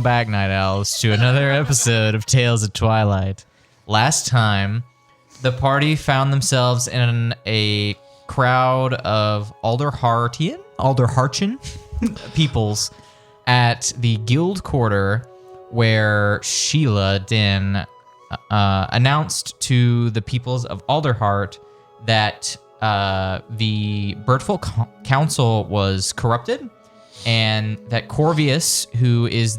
Welcome back, Night Owls, to another episode of Tales of Twilight. Last time, the party found themselves in a crowd of Alderheartian peoples at the guild quarter, where Sheila Din announced to the peoples of Alderheart that the Birdfolk Council was corrupted, and that Corvius, who is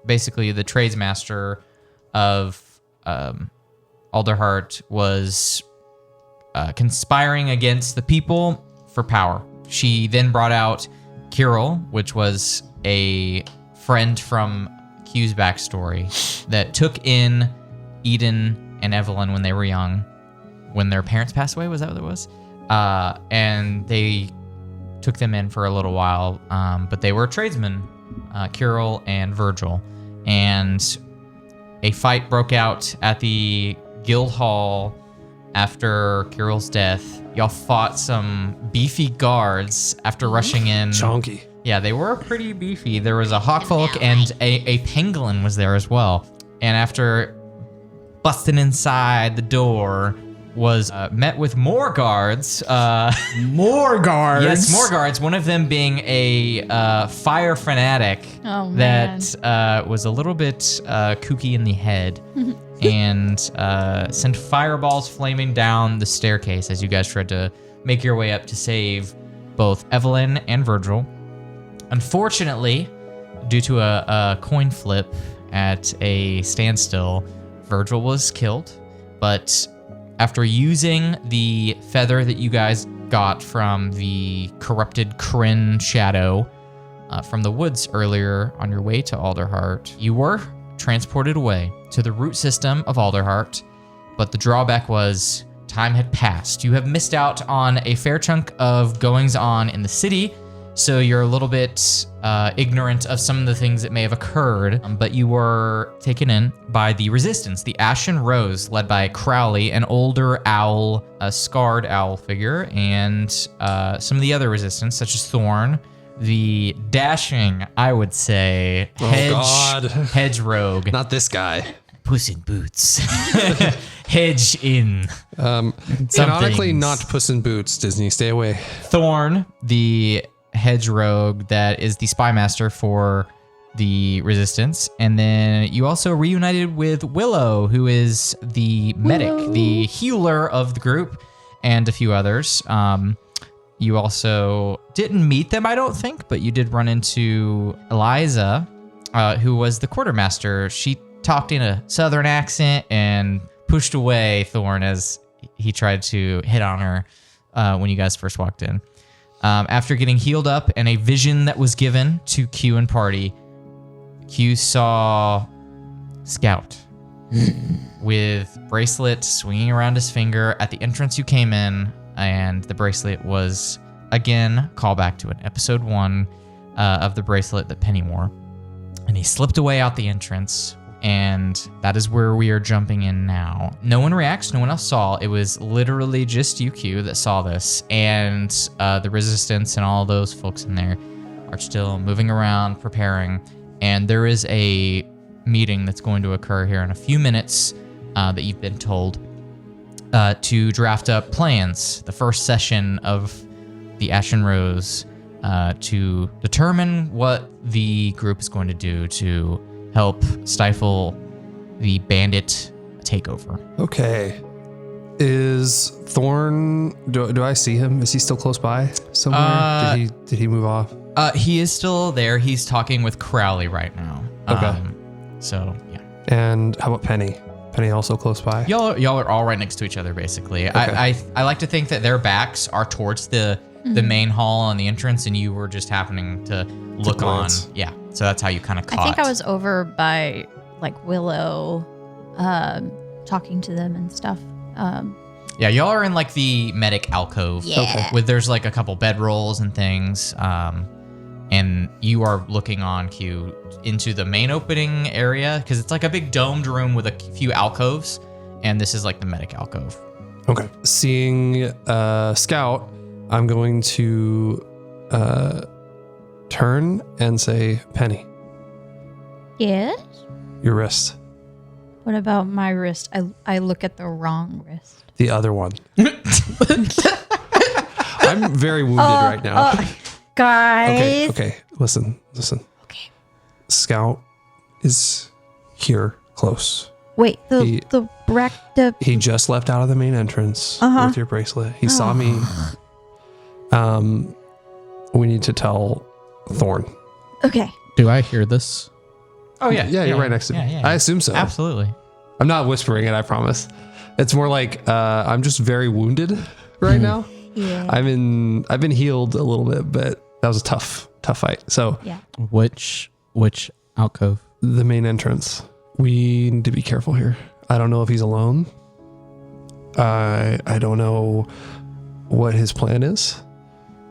basically the tradesmaster of Alderheart, was conspiring against the people for power. She then brought out Kirill, which was a friend from Q's backstory that took in Eden and Evelyn when they were young, when their parents passed away. Was that what it was? And they took them in for a little while, but they were tradesmen, Kirill and Virgil. And a fight broke out at the guild hall after Kirill's death. Y'all fought some beefy guards after rushing in. Chonky. Yeah, they were pretty beefy. There was a hawkfolk and a pangolin was there as well. And after busting inside the door, was met with more guards. More guards? Yes, more guards. One of them being a fire fanatic that was a little bit kooky in the head and sent fireballs flaming down the staircase as you guys tried to make your way up to save both Evelyn and Virgil. Unfortunately, due to a coin flip at a standstill, Virgil was killed, but after using the feather that you guys got from the corrupted Kryn shadow from the woods earlier on your way to Alderheart, you were transported away to the root system of Alderheart, but the drawback was time had passed. You have missed out on a fair chunk of goings-on in the city, so you're a little bit ignorant of some of the things that may have occurred, but you were taken in by the Resistance, the Ashen Rose, led by Crowley, an older owl, a scarred owl figure, and some of the other Resistance, such as Thorn, the dashing, I would say, hedge rogue. Not this guy. Puss in Boots. Hedge in. Canonically not Puss in Boots, Disney. Stay away. Thorn, the hedge rogue that is the spy master for the Resistance. And then you also reunited with Willow, who is the medic, the healer of the group, and a few others. You also didn't meet them, I don't think, but you did run into Eliza, who was the quartermaster. She talked in a southern accent and pushed away Thorn as he tried to hit on her when you guys first walked in. After getting healed up and a vision that was given to Q and party, Q saw Scout with bracelet swinging around his finger at the entrance you came in, and the bracelet was, again, callback to an episode 1 of the bracelet that Penny wore. And he slipped away out the entrance, and that is where we are jumping in now. No one reacts, no one else saw. It was literally just you, Q, that saw this, and the Resistance and all those folks in there are still moving around, preparing, and there is a meeting that's going to occur here in a few minutes that you've been told to draft up plans, the first session of the Ashen Rose, to determine what the group is going to do to help stifle the bandit takeover. Okay. Is Thorn, do I see him? Is he still close by somewhere? Did he move off? He is still there. He's talking with Crowley right now. Okay. So, yeah. And how about Penny? Penny also close by? Y'all are all right next to each other, basically. Okay. I like to think that their backs are towards the main hall on the entrance, and you were just happening to look on. Yeah, so that's how you kind of caught. I think I was over by like Willow, talking to them and stuff. Yeah, y'all are in like the medic alcove. Yeah. Okay. With there's like a couple bedrolls and things. And you are looking on Q into the main opening area because it's like a big domed room with a few alcoves, and this is like the medic alcove. Okay. Seeing Scout, I'm going to turn and say, Penny, Yes? Your wrist. What about my wrist? I look at the wrong wrist. The other one. I'm very wounded right now. Guys. Okay. Listen. Okay. Scout is here, close. Wait, the He just left out of the main entrance with your bracelet. He saw me. We need to tell Thorn. Okay. Do I hear this? Oh, yeah. Yeah, you're right next to me. Yeah. I assume so. Absolutely. I'm not whispering it, I promise. It's more like I'm just very wounded right now. Yeah. I've been healed a little bit, but that was a tough fight. So Yeah. Which alcove? the main entrance. We need to be careful here. I don't know if he's alone. I don't know what his plan is,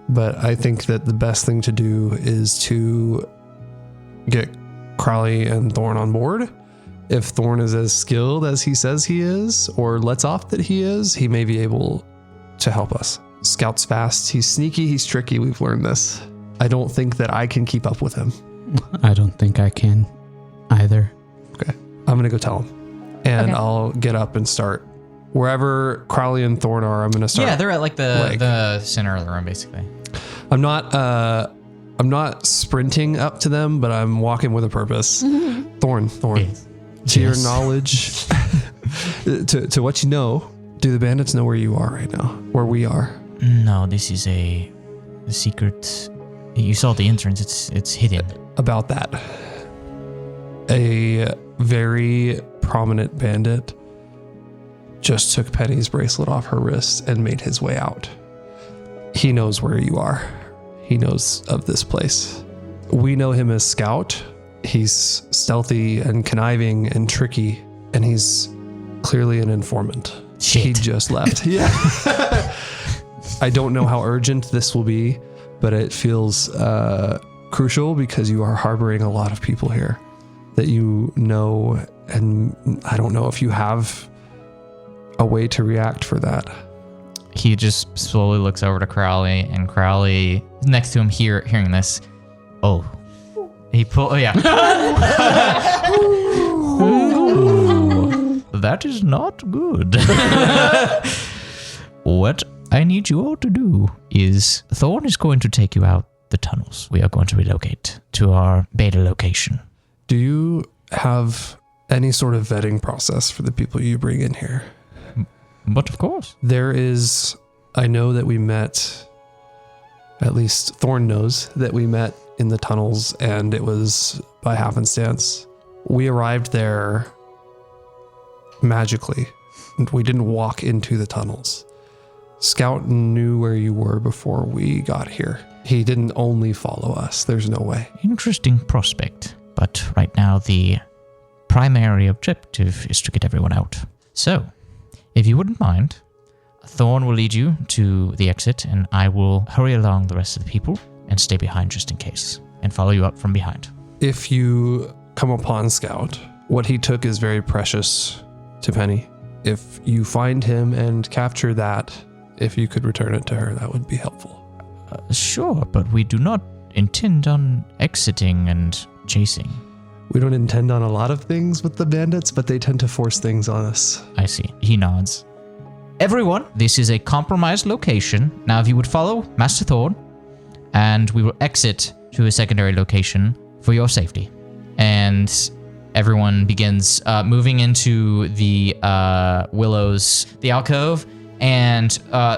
but I think that the best thing to do is to get Crowley and Thorn on board. If Thorn is as skilled as he says he is, or lets off that he is, he may be able to help us. Scout's fast. He's sneaky. He's tricky. We've learned this. I don't think that I can keep up with him. I don't think I can either. Okay. I'm going to go tell him. And Okay. I'll get up and start. Wherever Crowley and Thorn are, I'm going to start. Yeah, they're at like the center of the room, basically. I'm not sprinting up to them, but I'm walking with a purpose. Thorn. Yes. To your Yes. knowledge, to what you know, do the bandits know where you are right now? Where we are? No, this is a secret. You saw the entrance. It's hidden. About that. A very prominent bandit just took Penny's bracelet off her wrist and made his way out. He knows where you are. He knows of this place. We know him as Scout. He's stealthy and conniving and tricky, and he's clearly an informant. Shit. He just left. Yeah. I don't know how urgent this will be, but it feels crucial because you are harboring a lot of people here that you know, and I don't know if you have a way to react for that. He just slowly looks over to Crowley, and Crowley next to him hearing this. Oh. He pull. Oh, yeah. Ooh, that is not good. What I need you all to do is Thorn is going to take you out the tunnels. We are going to relocate to our beta location. Do you have any sort of vetting process for the people you bring in here? But of course. There is, I know that we met, at least Thorn knows that we met in the tunnels, and it was by happenstance. We arrived there magically. We didn't walk into the tunnels. Scout knew where you were before we got here. He didn't only follow us. There's no way. Interesting prospect. But right now the primary objective is to get everyone out. So, if you wouldn't mind, Thorn will lead you to the exit, and I will hurry along the rest of the people and stay behind just in case, and follow you up from behind. If you come upon Scout, what he took is very precious to Penny. If you find him and capture that, if you could return it to her, that would be helpful. Sure, but we do not intend on exiting and chasing. We don't intend on a lot of things with the bandits, but they tend to force things on us. I see. He nods. Everyone, this is a compromised location. Now, if you would follow Master Thorn, and we will exit to a secondary location for your safety. And everyone begins moving into the willows, the alcove, and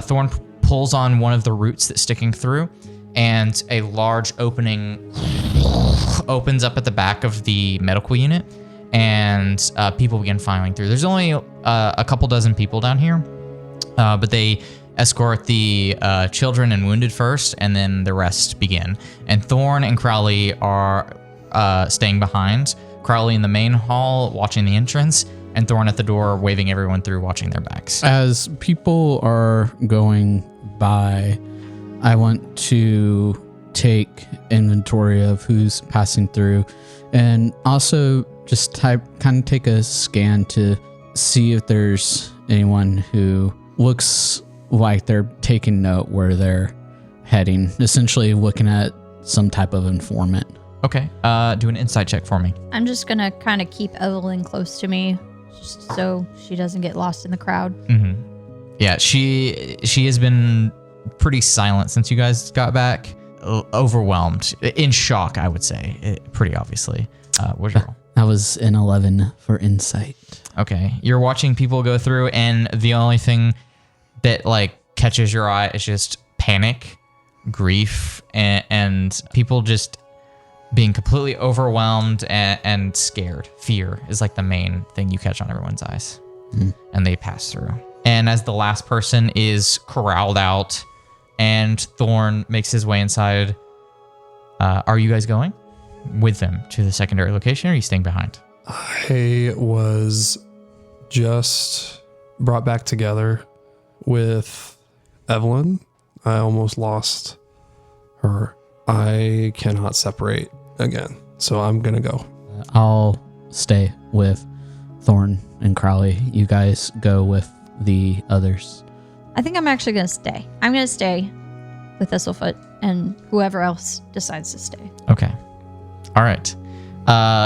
Thorn pulls on one of the roots that's sticking through, and a large opening opens up at the back of the medical unit, and people begin filing through. There's only a couple dozen people down here, but they escort the children and wounded first, and then the rest begin. And Thorn and Crowley are staying behind. Crowley in the main hall watching the entrance, and Thorn at the door waving everyone through, watching their backs. As people are going by, I want to take inventory of who's passing through, and also just kind of take a scan to see if there's anyone who looks like they're taking note where they're heading, essentially looking at some type of informant. Okay. Do an insight check for me. I'm just gonna kind of keep Evelyn close to me, just so she doesn't get lost in the crowd. Mm-hmm. Yeah, she has been pretty silent since you guys got back. Overwhelmed, in shock, I would say, pretty obviously. What's your roll? I was an 11 for insight. Okay, you're watching people go through, and the only thing that like catches your eye is just panic, grief, and people just being completely overwhelmed and scared. Fear is like the main thing you catch on everyone's eyes, and they pass through. And as the last person is corralled out, and Thorn makes his way inside, are you guys going with them to the secondary location, or are you staying behind? I was just brought back together with Evelyn. I almost lost her. I cannot separate again, so I'm gonna go. I'll stay with Thorn and Crowley. You guys go with the others. I think I'm actually gonna stay. I'm gonna stay with Thistlefoot and whoever else decides to stay. Okay. All right.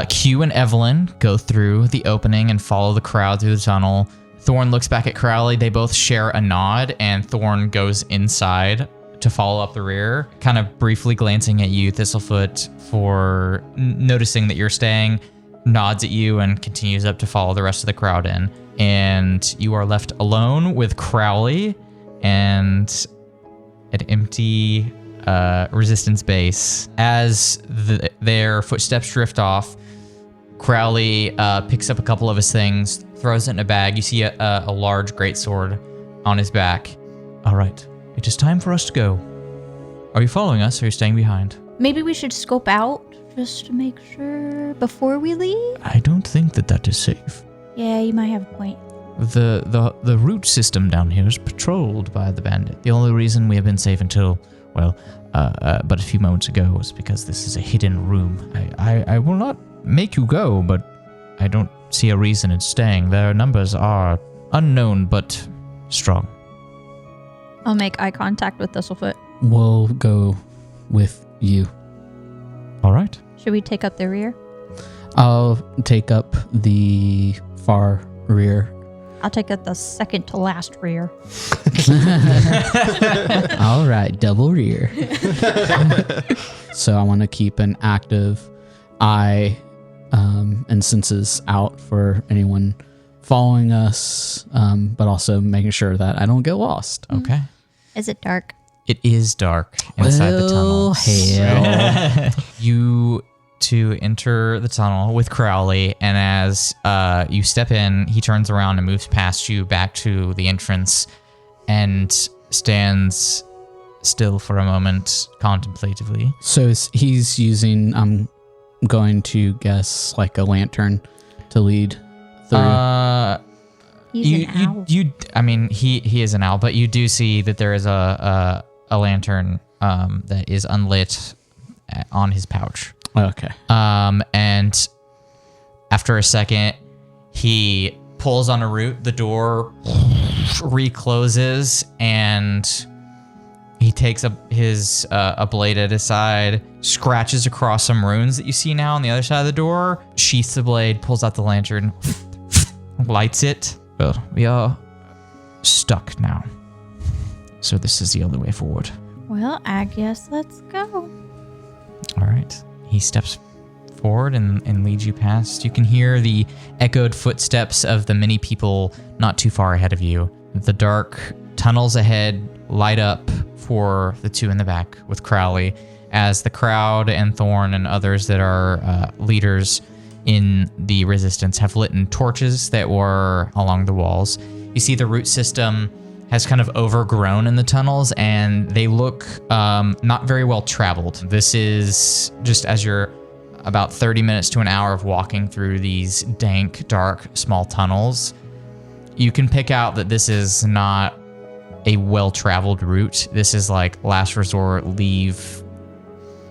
Q and Evelyn go through the opening and follow the crowd through the tunnel. Thorn looks back at Crowley. They both share a nod, and Thorn goes inside to follow up the rear, kind of briefly glancing at you, Thistlefoot, for noticing that you're staying, nods at you, and continues up to follow the rest of the crowd in. And you are left alone with Crowley and an empty resistance base. As their footsteps drift off, Crowley picks up a couple of his things, throws it in a bag. You see a large greatsword on his back. All right, it is time for us to go. Are you following us, or are you staying behind? Maybe we should scope out just to make sure before we leave. I don't think that is safe. Yeah, you might have a point. The route system down here is patrolled by the bandit. The only reason we have been safe until, well, but a few moments ago was because this is a hidden room. I will not make you go, but I don't see a reason in staying. Their numbers are unknown but strong. I'll make eye contact with Thistlefoot. We'll go with you. All right. Should we take up the rear? I'll take up the far rear. I'll take up the second to last rear. All right, double rear. So I want to keep an active eye and senses out for anyone following us, but also making sure that I don't get lost. Okay. Is it dark? It is dark inside the tunnel. Hell. You two enter the tunnel with Crowley, and as you step in, he turns around and moves past you back to the entrance and stands still for a moment contemplatively. So he's using, I'm going to guess, like a lantern to lead through. He's an owl. I mean, he is an owl, but you do see that there is a lantern that is unlit on his pouch. Okay. And after a second, he pulls on a root, the door recloses, and he takes his blade at his side, scratches across some runes that you see now on the other side of the door, sheaths the blade, pulls out the lantern, lights it. Well, we are stuck now. So this is the only way forward. Well, I guess let's go. All right. He steps forward and leads you past. You can hear the echoed footsteps of the many people not too far ahead of you. The dark tunnels ahead light up for the two in the back with Crowley, as the crowd and Thorn and others that are leaders in the resistance have lit torches that were along the walls. You see the root system has kind of overgrown in the tunnels, and they look not very well traveled. This is just as you're about 30 minutes to an hour of walking through these dank, dark, small tunnels. You can pick out that this is not a well-traveled route. This is like last resort, leave,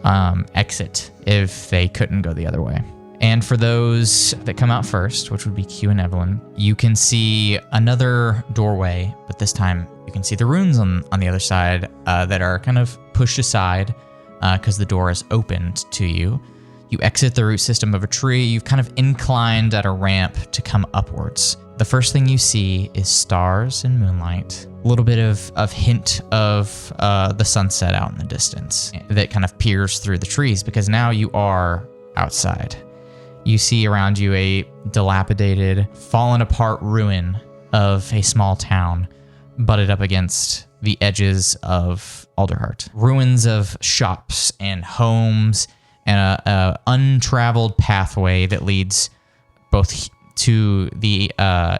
exit if they couldn't go the other way. And for those that come out first, which would be Q and Evelyn, you can see another doorway, but this time you can see the runes on the other side that are kind of pushed aside because the door is opened to you. You exit the root system of a tree. You've kind of inclined at a ramp to come upwards. The first thing you see is stars and moonlight. A little bit of hint of the sunset out in the distance that kind of peers through the trees, because now you are outside. You see around you a dilapidated, fallen apart ruin of a small town butted up against the edges of Alderheart. Ruins of shops and homes and a untraveled pathway that leads both to the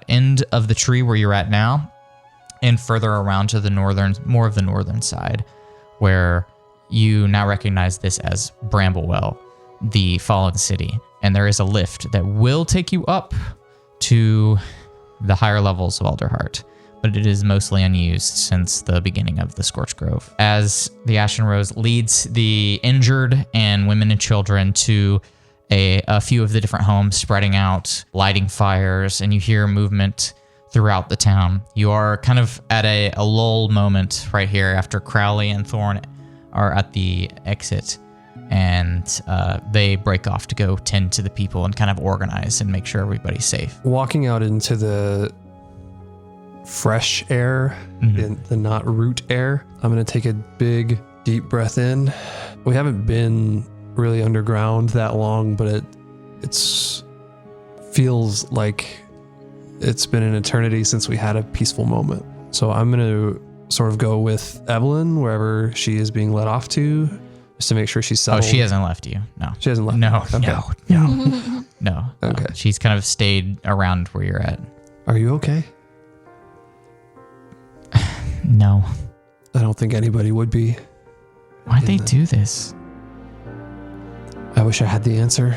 end of the tree where you're at now and further around to the more of the northern side, where you now recognize this as Bramblewell, the fallen city. And there is a lift that will take you up to the higher levels of Alderheart, but it is mostly unused since the beginning of the Scorched Grove. As the Ashen Rose leads the injured and women and children to a few of the different homes, spreading out, lighting fires, and you hear movement throughout the town. You are kind of at a lull moment right here after Crowley and Thorn are at the exit, and they break off to go tend to the people and kind of organize and make sure everybody's safe. Walking out into the fresh air, the not root air, I'm going to take a big, deep breath in. We haven't been really underground that long, but it feels like it's been an eternity since we had a peaceful moment. So I'm going to sort of go with Evelyn wherever she is being led off to, just to make sure she's settled. Oh, she hasn't left you. No. She hasn't left. No, Okay. no. Okay. She's kind of stayed around where you're at. Are you okay? No. I don't think anybody would be. Why'd they do this? I wish I had the answer.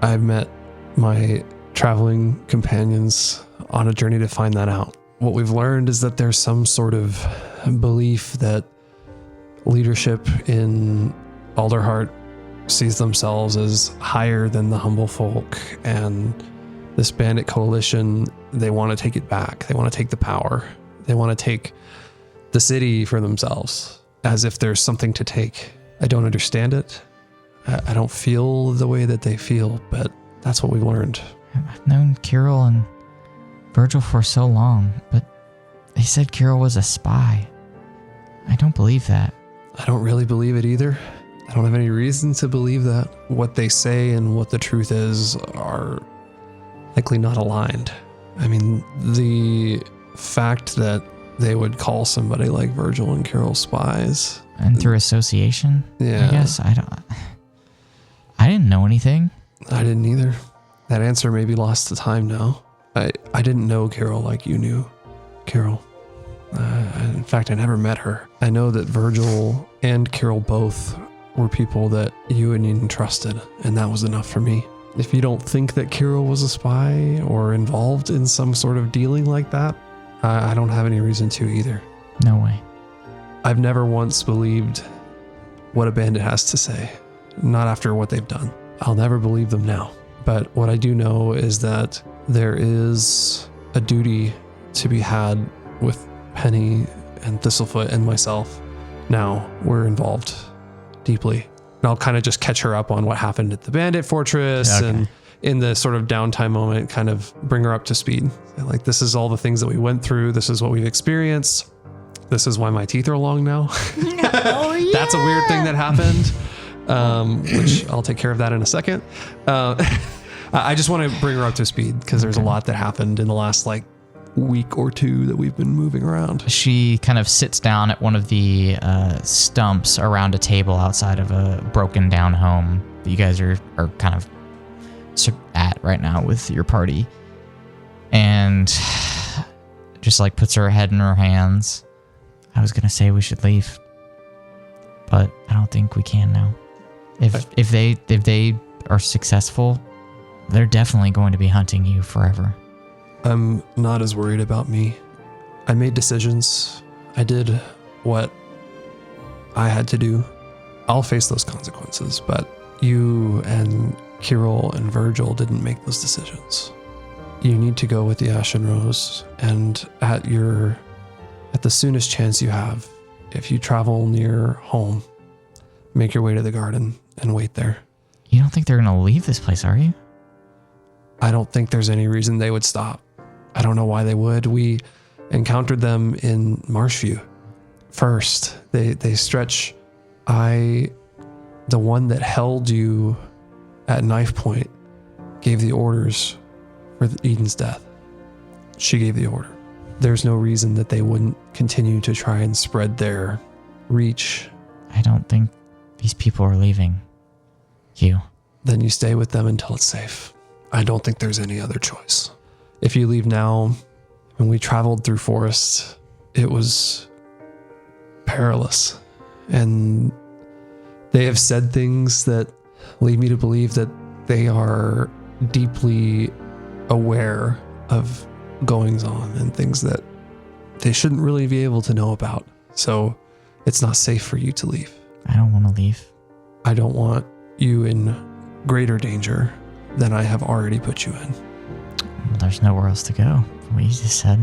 I've met my traveling companions on a journey to find that out. What we've learned is that there's some sort of belief that leadership in Alderheart sees themselves as higher than the humble folk, and this bandit coalition, they want to take it back. They want to take the power. They want to take the city for themselves, as if there's something to take. I don't understand it. I don't feel the way that they feel, but that's what we've learned. I've known Kirill and Virgil for so long, but they said Kirill was a spy. I don't believe that. I don't really believe it either. I don't have any reason to believe that. What they say and what the truth is are likely not aligned. I mean, the fact that they would call somebody like Virgil and Kirill spies. And through association? Yeah. I guess I didn't know anything. I didn't either. That answer may be lost to time now. I didn't know Kirill like you knew Kirill. In fact, I never met her. I know that Virgil and Kirill both were people that you and Ian trusted, and that was enough for me. If you don't think that Kirill was a spy or involved in some sort of dealing like that, I don't have any reason to either. No way. I've never once believed what a bandit has to say, not after what they've done. I'll never believe them now. But what I do know is that there is a duty to be had with Penny and Thistlefoot and myself. Now we're involved deeply. And I'll kind of just catch her up on what happened at the bandit fortress, Okay. and in the sort of downtime moment, kind of bring her up to speed. Like, this is all the things that we went through. This is what we've experienced. This is why my teeth are long now. Oh, yeah. That's a weird thing that happened, which I'll take care of that in a second. I just want to bring her up to speed because there's a lot that happened in the last week or two that we've been moving around. She kind of sits down at one of the stumps around a table outside of a broken down home that you guys are kind of at right now with your party, and just puts her head in her hands. I was gonna say we should leave, but I don't think we can now. If they are successful, they're definitely going to be hunting you forever. I'm not as worried about me. I made decisions. I did what I had to do. I'll face those consequences, but you and Kirill and Virgil didn't make those decisions. You need to go with the Ashen Rose, and at the soonest chance you have, if you travel near home, make your way to the garden and wait there. You don't think they're going to leave this place, are you? I don't think there's any reason they would stop. I don't know why they would. We encountered them in Marshview first. They stretch. The one that held you at knife point gave the orders for Eden's death. She gave the order. There's no reason that they wouldn't continue to try and spread their reach. I don't think these people are leaving. You. Then you stay with them until it's safe. I don't think there's any other choice. If you leave now, when we traveled through forests, it was perilous. And they have said things that lead me to believe that they are deeply aware of goings on and things that they shouldn't really be able to know about. So it's not safe for you to leave. I don't want to leave. I don't want you in greater danger than I have already put you in. Well, there's nowhere else to go, from what you just said.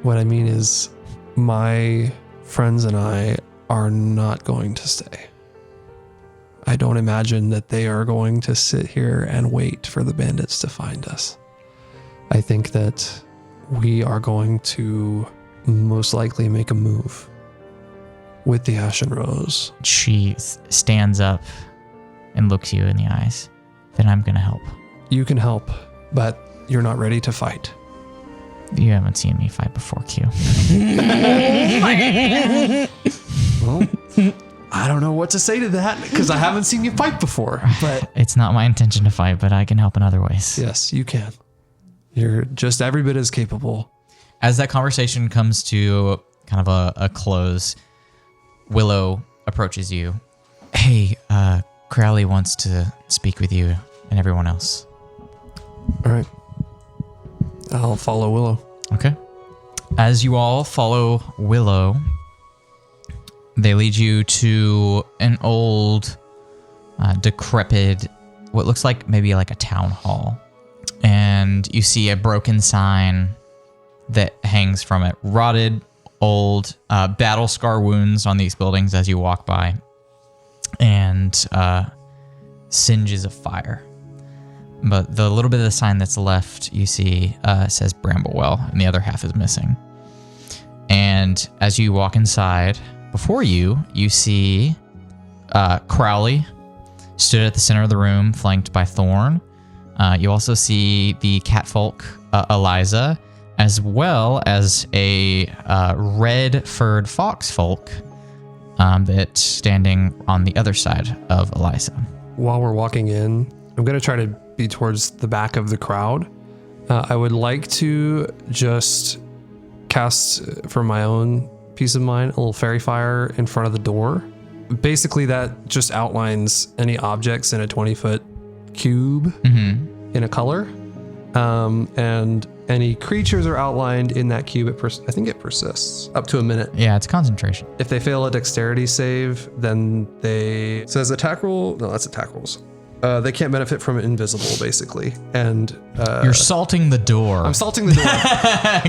What I mean is, my friends and I are not going to stay. I don't imagine that they are going to sit here and wait for the bandits to find us. I think that we are going to most likely make a move with the Ashen Rose. She stands up and looks you in the eyes. Then I'm going to help. You can help, but you're not ready to fight. You haven't seen me fight before, Q. Well, I don't know what to say to that because I haven't seen you fight before. But It's not my intention to fight, but I can help in other ways. yes, you can. You're just every bit as capable. As that conversation comes to kind of a close, Willow approaches you. Hey, Crowley wants to speak with you and everyone else. All right. I'll follow Willow. Okay. As you all follow Willow, they lead you to an old, decrepit, what looks like maybe like a town hall. And you see a broken sign that hangs from it. Rotted, old, battle scar wounds on these buildings as you walk by. And singes of fire. But the little bit of the sign that's left, you see, says Bramblewell, and the other half is missing. And as you walk inside, before you see Crowley stood at the center of the room, flanked by Thorn. You also see the catfolk, Eliza, as well as a red-furred foxfolk that's standing on the other side of Eliza. While we're walking in, I'm going to try to be towards the back of the crowd. I would like to just cast, for my own peace of mind, a little fairy fire in front of the door. Basically, that just outlines any objects in a 20-foot cube in a color. And any creatures are outlined in that cube. I think it persists up to a minute. Yeah, it's concentration. If they fail a dexterity save, then it says attack roll. No, that's attack rolls. They can't benefit from invisible, basically. And You're salting the door. I'm salting the door.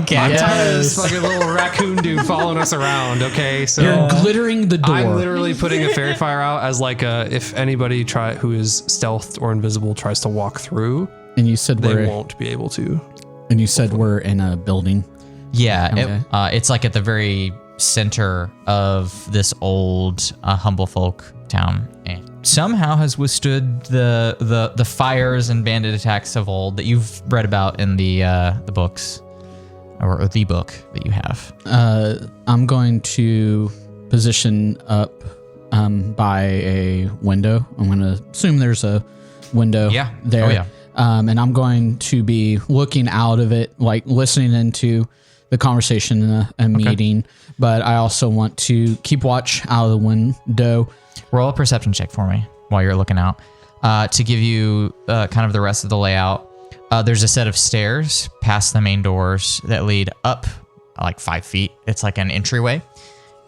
Okay. I'm tired of this fucking little raccoon dude following us around. Okay, so You're glittering the door. I'm literally putting a fairy fire out as like if anybody who is stealthed or invisible tries to walk through, and you said they won't be able to. And you said we're in a building. Yeah, Okay. it's like at the very center of this old Humblefolk town, and somehow has withstood the fires and bandit attacks of old that you've read about in the books, or the book that you have. I'm going to position up by a window. I'm going to assume there's a window there. Oh, yeah. And I'm going to be looking out of it, like listening into the conversation in a meeting. But I also want to keep watch out of the window. Roll a perception check for me while you're looking out. To give you kind of the rest of the layout, there's a set of stairs past the main doors that lead up like 5 feet. It's like an entryway.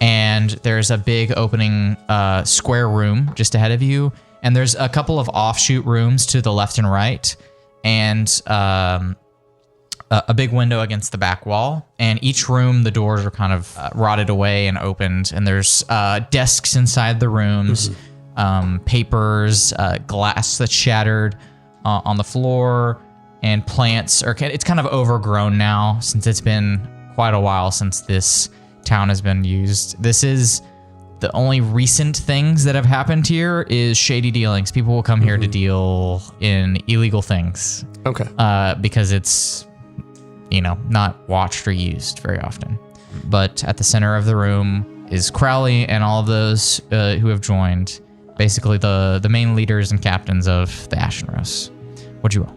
And there's a big opening square room just ahead of you. And there's a couple of offshoot rooms to the left and right. And a big window against the back wall. And each room, the doors are kind of rotted away and opened. And there's desks inside the rooms. papers, glass that's shattered on the floor, and plants. It's kind of overgrown now since it's been quite a while since this town has been used. This is the only recent things that have happened here is shady dealings. People will come here to deal in illegal things. Okay. Because it's, not watched or used very often. But at the center of the room is Crowley and all of those who have joined. Basically the main leaders and captains of the Ashen Rose. What'd you roll?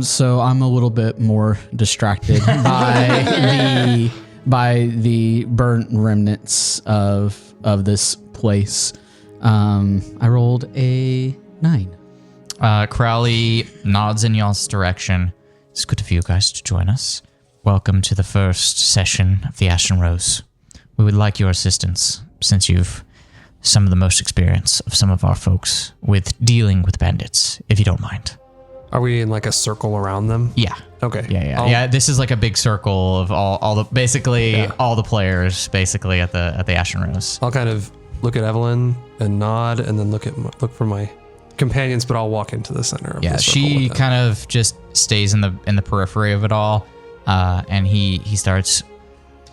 So I'm a little bit more distracted by the burnt remnants of this place. I rolled a 9. Crowley nods in y'all's direction. It's good of you guys to join us. Welcome to the first session of the Ashen Rose. We would like your assistance, since you've some of the most experience of some of our folks with dealing with bandits, if you don't mind. Are we in like a circle around them? Yeah. Okay. Yeah. This is like a big circle of all the players basically at the Ashen Rose. I'll kind of look at Evelyn and nod, and then look for my companions, but I'll walk into the center of the circle. She kind of just stays in the periphery of it all, and he starts.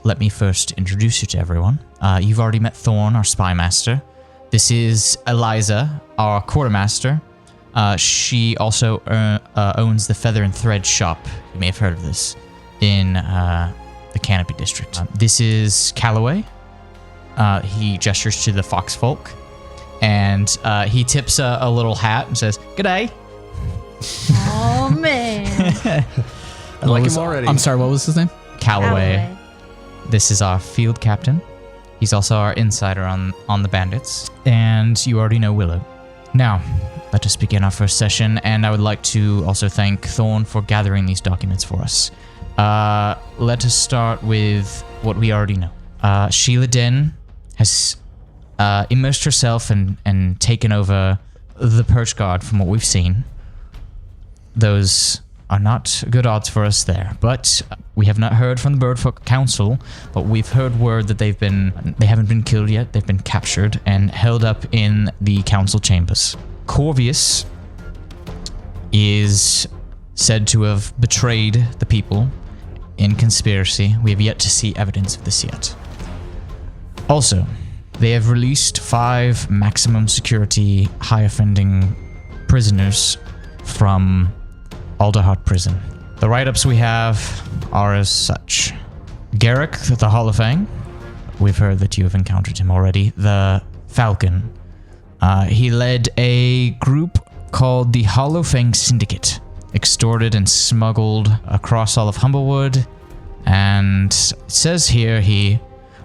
Let me first introduce you to everyone. You've already met Thorn, our spy master. This is Eliza, our quartermaster. She also owns the Feather and Thread shop. You may have heard of this in the Canopy District. This is Calloway. He gestures to the Foxfolk, and he tips a little hat and says, "G'day." Oh man. I like him already. I'm sorry, what was his name? Calloway. This is our field captain. He's also our insider on the bandits. And you already know Willow. Now, let us begin our first session, and I would like to also thank Thorn for gathering these documents for us. Let us start with what we already know. Sheila Den has immersed herself and taken over the Perch Guard from what we've seen. Those are not good odds for us there, but we have not heard from the Birdfolk Council, but we've heard word that they haven't been killed yet. They've been captured and held up in the council chambers. Corvius is said to have betrayed the people in conspiracy. We have yet to see evidence of this yet. Also, they have released 5 maximum security high offending prisoners from Alderheart prison. The write-ups we have are as such. Garrick, the Hollowfang. We've heard that you have encountered him already. The Falcon. He led a group called the Hollowfang Syndicate. Extorted and smuggled across all of Humblewood. And it says here he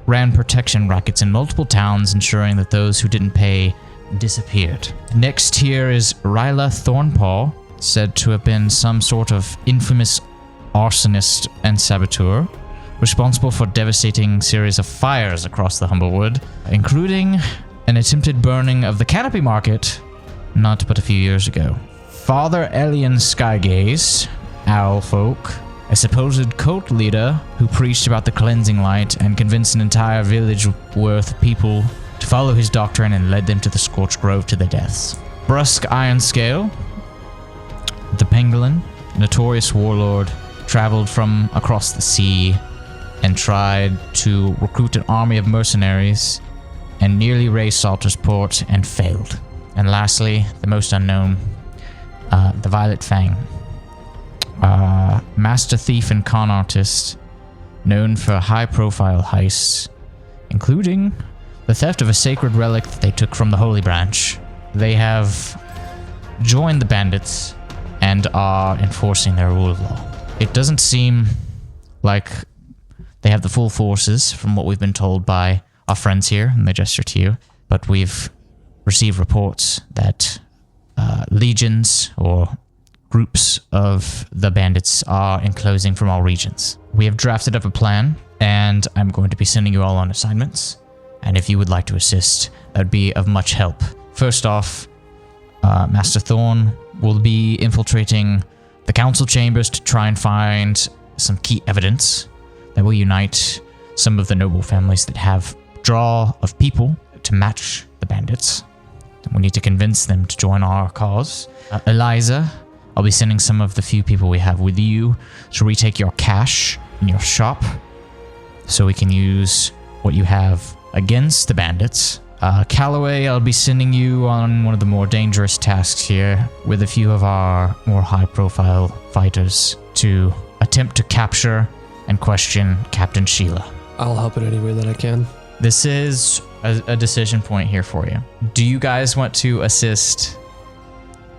ran protection rackets in multiple towns, ensuring that those who didn't pay disappeared. Next here is Ryla Thornpaw, said to have been some sort of infamous arsonist and saboteur, responsible for devastating series of fires across the Humblewood, including an attempted burning of the Canopy Market not but a few years ago. Father Elian Skygaze, Owlfolk, a supposed cult leader who preached about the cleansing light and convinced an entire village worth of people to follow his doctrine and led them to the Scorched Grove to their deaths. Brusque Ironscale, the Pangolin, notorious warlord, traveled from across the sea and tried to recruit an army of mercenaries and nearly raised Salter's Port and failed. And lastly, the most unknown, the Violet Fang, master thief and con artist, known for high-profile heists, including the theft of a sacred relic that they took from the Holy Branch. They have joined the bandits and are enforcing their rule of law. It doesn't seem like they have the full forces from what we've been told by our friends here, and they gesture to you, but we've received reports that legions or groups of the bandits are enclosing from all regions. We have drafted up a plan, and I'm going to be sending you all on assignments, and if you would like to assist, that would be of much help. First off, Master Thorn will be infiltrating the council chambers to try and find some key evidence that will unite some of the noble families that have draw of people to match the bandits. We need to convince them to join our cause. Eliza, I'll be sending some of the few people we have with you to retake your cash in your shop so we can use what you have against the bandits. Calloway, I'll be sending you on one of the more dangerous tasks here with a few of our more high-profile fighters to attempt to capture and question Captain Sheila. I'll help in any way that I can. This is a decision point here for you. Do you guys want to assist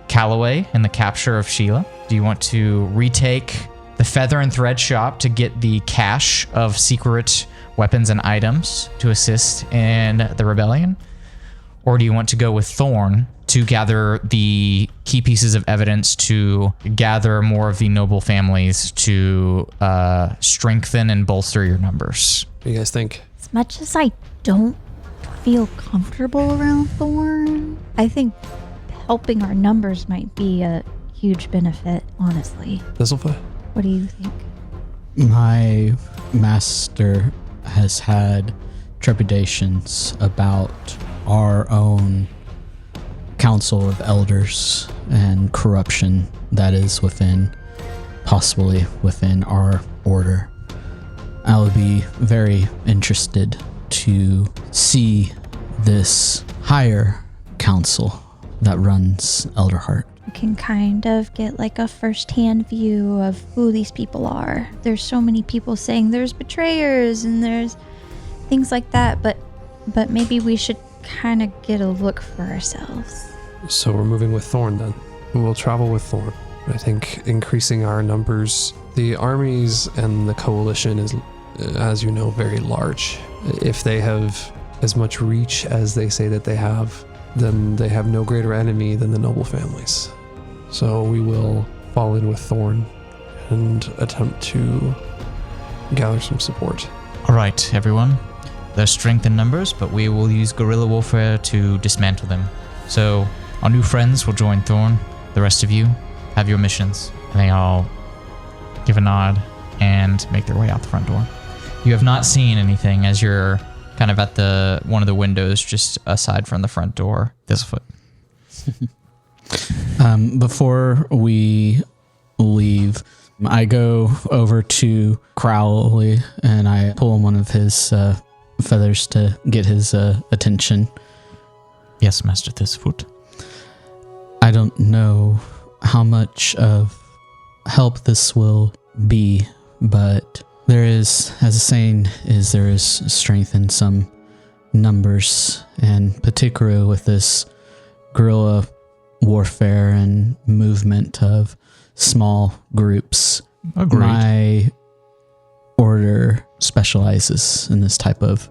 Calloway in the capture of Sheila? Do you want to retake the Feather and Thread shop to get the cache of secret weapons and items to assist in the rebellion? Or do you want to go with Thorn to gather the key pieces of evidence to gather more of the noble families to strengthen and bolster your numbers? What do you guys think? As much as I don't feel comfortable around Thorn, I think helping our numbers might be a huge benefit, honestly. Thistlefoot? What do you think? My master has had trepidations about our own council of elders and corruption that is possibly within our order. I would be very interested to see this higher council that runs Alderheart. You can kind of get like a first-hand view of who these people are. There's so many people saying there's betrayers and there's things like that, but maybe we should kind of get a look for ourselves. So we're moving with Thorn then. We will travel with Thorn. I think increasing our numbers, the armies and the coalition is, as you know, very large. If they have as much reach as they say that they have, then they have no greater enemy than the noble families. So we will fall in with Thorn and attempt to gather some support. All right, everyone. There's strength in numbers, but we will use guerrilla warfare to dismantle them. So our new friends will join Thorn. The rest of you have your missions. And they all give a nod and make their way out the front door. You have not seen anything as you're kind of at one of the windows just aside from the front door. Thistlefoot. Before we leave, I go over to Crowley and I pull one of his feathers to get his attention. Yes, Master Thistlefoot. I don't know how much of help this will be, but there is, as the saying is, there is strength in some numbers, and particularly with this guerrilla warfare and movement of small groups. Agreed. My order specializes in this type of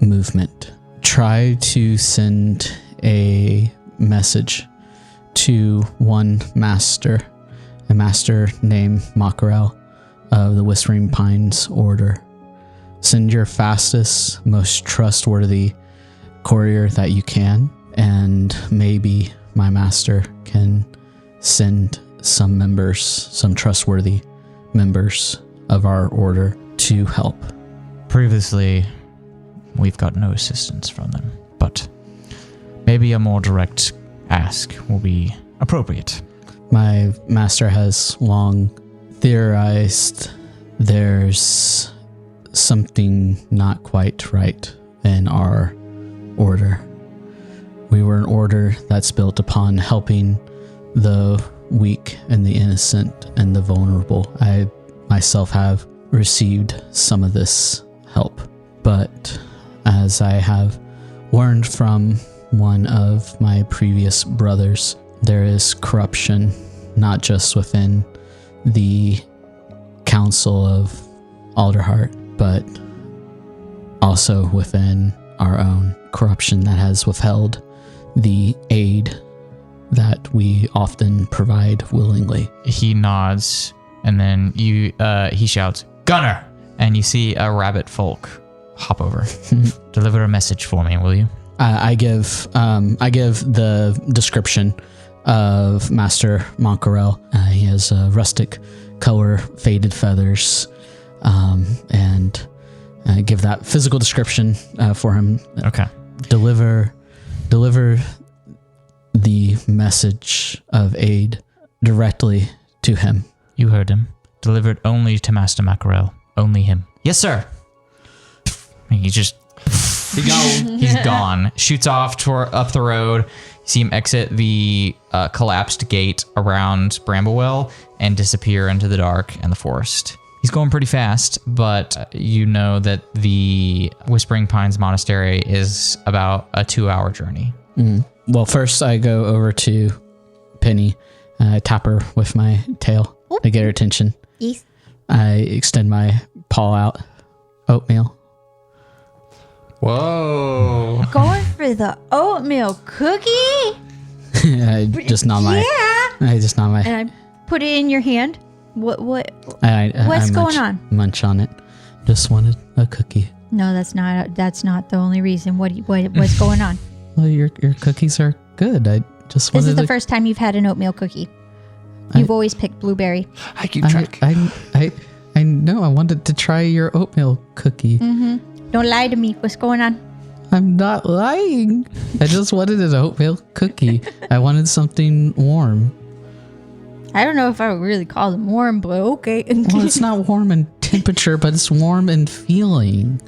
movement. Try to send a message to one master, a master named Makarel of the Whispering Pines Order. Send your fastest, most trustworthy courier that you can, and maybe my master can send some members, some trustworthy members of our order to help. Previously, we've got no assistance from them, but maybe a more direct ask will be appropriate. My master has long theorized there's something not quite right in our order. We were an order that's built upon helping the weak and the innocent and the vulnerable. I myself have received some of this help, but as I have learned from one of my previous brothers, there is corruption not just within the Council of Alderheart, but also within our own corruption that has withheld the aid that we often provide willingly. He nods, and then he shouts, "Gunner!" And you see a rabbit folk hop over. Deliver a message for me, will you? I give the description of Master Moncarel. He has rustic color, faded feathers, and give that physical description for him. Okay. Deliver the message of aid directly to him. You heard him. Delivered only to Master Mackerel. Only him. Yes, sir. He just... He's gone. Shoots off up the road. You see him exit the collapsed gate around Bramblewell and disappear into the dark and the forest. He's going pretty fast, but you know that the Whispering Pines Monastery is about a 2-hour journey. Well, first I go over to Penny. I tap her with my tail to get her attention. Yes. I extend my paw out. Oatmeal. Whoa. Going for the oatmeal cookie? I just nod my. Yeah. I just nod my. And I put it in your hand. What? What's I going on? Munch on it. Just wanted a cookie. No, that's not the only reason. What's going on? Well, your cookies are good. I just wanted. This is the first time you've had an oatmeal cookie. You've always picked blueberry. I keep track. I know. I wanted to try your oatmeal cookie. Mm-hmm. Don't lie to me. What's going on? I'm not lying. I just wanted an oatmeal cookie. I wanted something warm. I don't know if I would really call them warm, but okay. Well, it's not warm in temperature, but it's warm in feeling.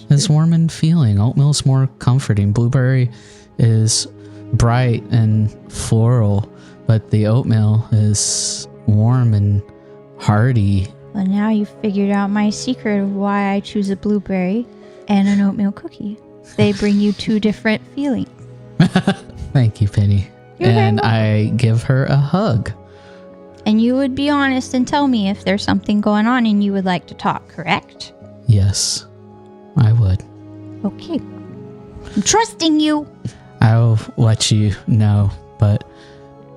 It's warm in feeling. Oatmeal is more comforting. Blueberry is bright and floral, but the oatmeal is warm and hearty. Well, now you've figured out my secret of why I choose a blueberry and an oatmeal cookie. They bring you two different feelings. Thank you, Penny. You're very And welcome. I give her a hug. And you would be honest and tell me if there's something going on and you would like to talk, correct? Yes, I would. Okay. I'm trusting you. I'll let you know, but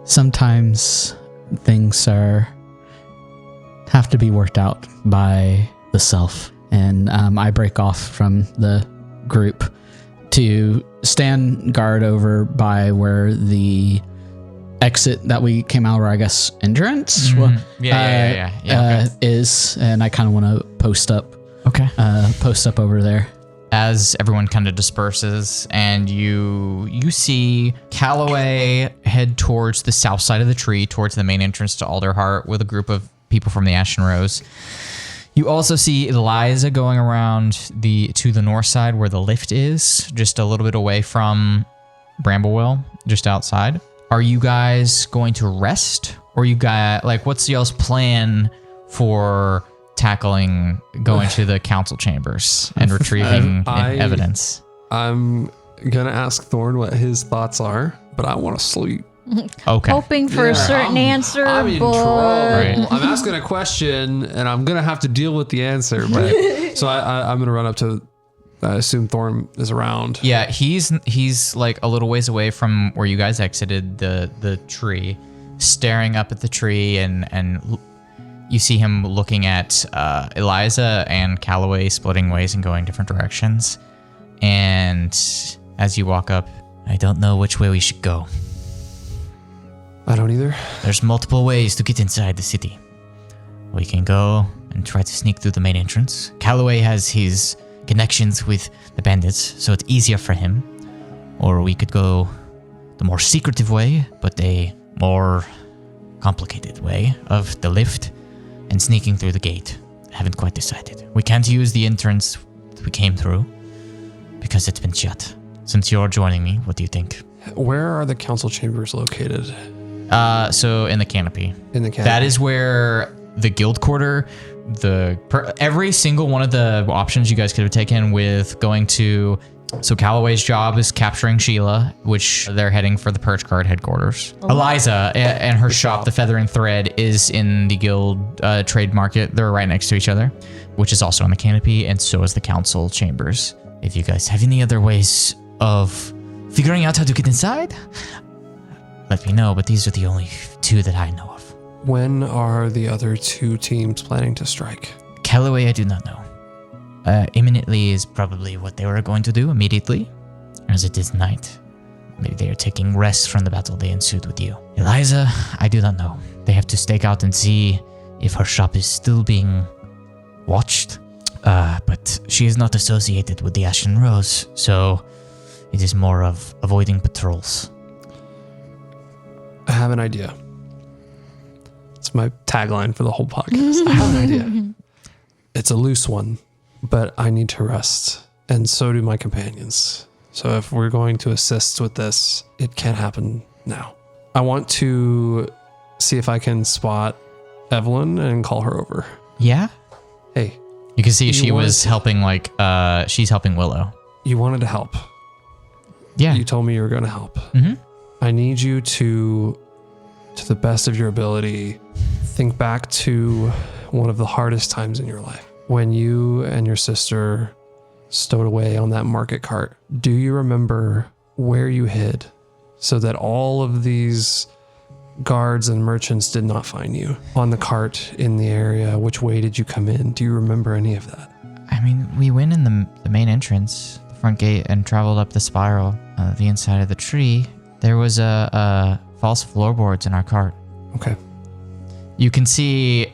sometimes things have to be worked out by the self. And I break off from the group to stand guard over by where the exit that we came out, or I guess entrance, is, and I kind of want to post up over there. As everyone kind of disperses, and you see Calloway head towards the south side of the tree, towards the main entrance to Alderheart, with a group of people from the Ashen Rose. You also see Eliza going around to the north side where the lift is, just a little bit away from Bramblewell, just outside. Are you guys going to rest, or you guys what's y'all's plan for tackling going to the council chambers and retrieving evidence? I'm gonna ask Thorn what his thoughts are, but I want to sleep. Okay. Hoping for a certain answer, I'm in but trouble. Right. I'm asking a question, and I'm gonna have to deal with the answer. But so I'm gonna run up to. I assume Thorn is around. Yeah, he's like a little ways away from where you guys exited the tree, staring up at the tree, and you see him looking at Eliza and Calloway splitting ways and going different directions. And as you walk up, I don't know which way we should go. I don't either. There's multiple ways to get inside the city. We can go and try to sneak through the main entrance. Calloway has his connections with the bandits, so it's easier for him. Or we could go the more secretive way, but a more complicated way of the lift and sneaking through the gate. I haven't quite decided. We can't use the entrance we came through because it's been shut. Since you're joining me, what do you think? Where are the council chambers located? So in the canopy. In the canopy. That is where the guild quarter, every single one of the options you guys could have taken with going to. So Calloway's job is capturing Sheila, which they're heading for the Perch Guard headquarters. Eliza and her shop, the Feathering Thread, is in the guild trade market. They're right next to each other, which is also on the canopy, and so is the council chambers. If you guys have any other ways of figuring out how to get inside, let me know, but these are the only two that I know of. When are the other two teams planning to strike? Calloway, I do not know. Imminently is probably what they were going to do immediately, as it is night. Maybe they are taking rest from the battle they ensued with you. Eliza, I do not know. They have to stake out and see if her shop is still being watched. But she is not associated with the Ashen Rose, so it is more of avoiding patrols. I have an idea. It's my tagline for the whole podcast. I have an idea. It's a loose one, but I need to rest. And so do my companions. So if we're going to assist with this, it can't happen now. I want to see if I can spot Evelyn and call her over. Yeah? Hey. You can see she was helping, she's helping Willow. You wanted to help. Yeah. You told me you were going to help. Mm-hmm. I need you to the best of your ability, think back to one of the hardest times in your life. When you and your sister stowed away on that market cart, do you remember where you hid so that all of these guards and merchants did not find you? On the cart in the area, which way did you come in? Do you remember any of that? I mean, we went in the main entrance, the front gate, and traveled up the spiral, the inside of the tree. There was a false floorboards in our cart. Okay. You can see,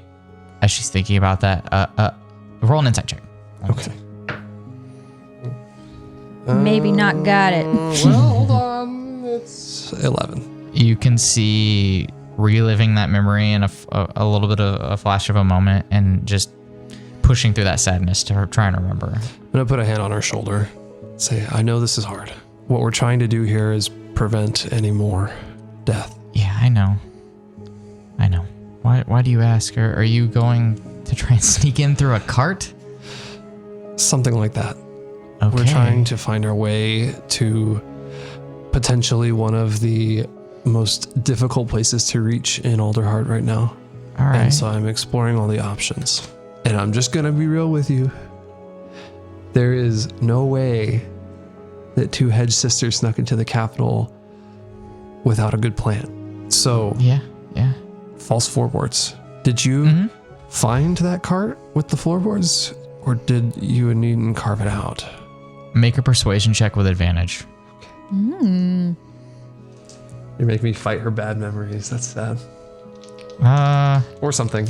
as she's thinking about that, roll an insight check. Okay. Maybe not got it. Well, hold on. It's 11. You can see reliving that memory in a little bit of a flash of a moment and just pushing through that sadness to her trying to remember. I'm going to put a hand on her shoulder. Say, I know this is hard. What we're trying to do here is prevent any more death. Yeah, I know. Why do you ask? Are you going to try and sneak in through a cart? Something like that. Okay. We're trying to find our way to potentially one of the most difficult places to reach in Alderheart right now. All right. And so I'm exploring all the options. And I'm just going to be real with you. There is no way that two hedge sisters snuck into the capital without a good plan. So, Yeah. false floorboards. Did you find that cart with the floorboards, or did you and Eden carve it out? Make a persuasion check with advantage. Mm. You make me fight her bad memories. That's sad. Or something.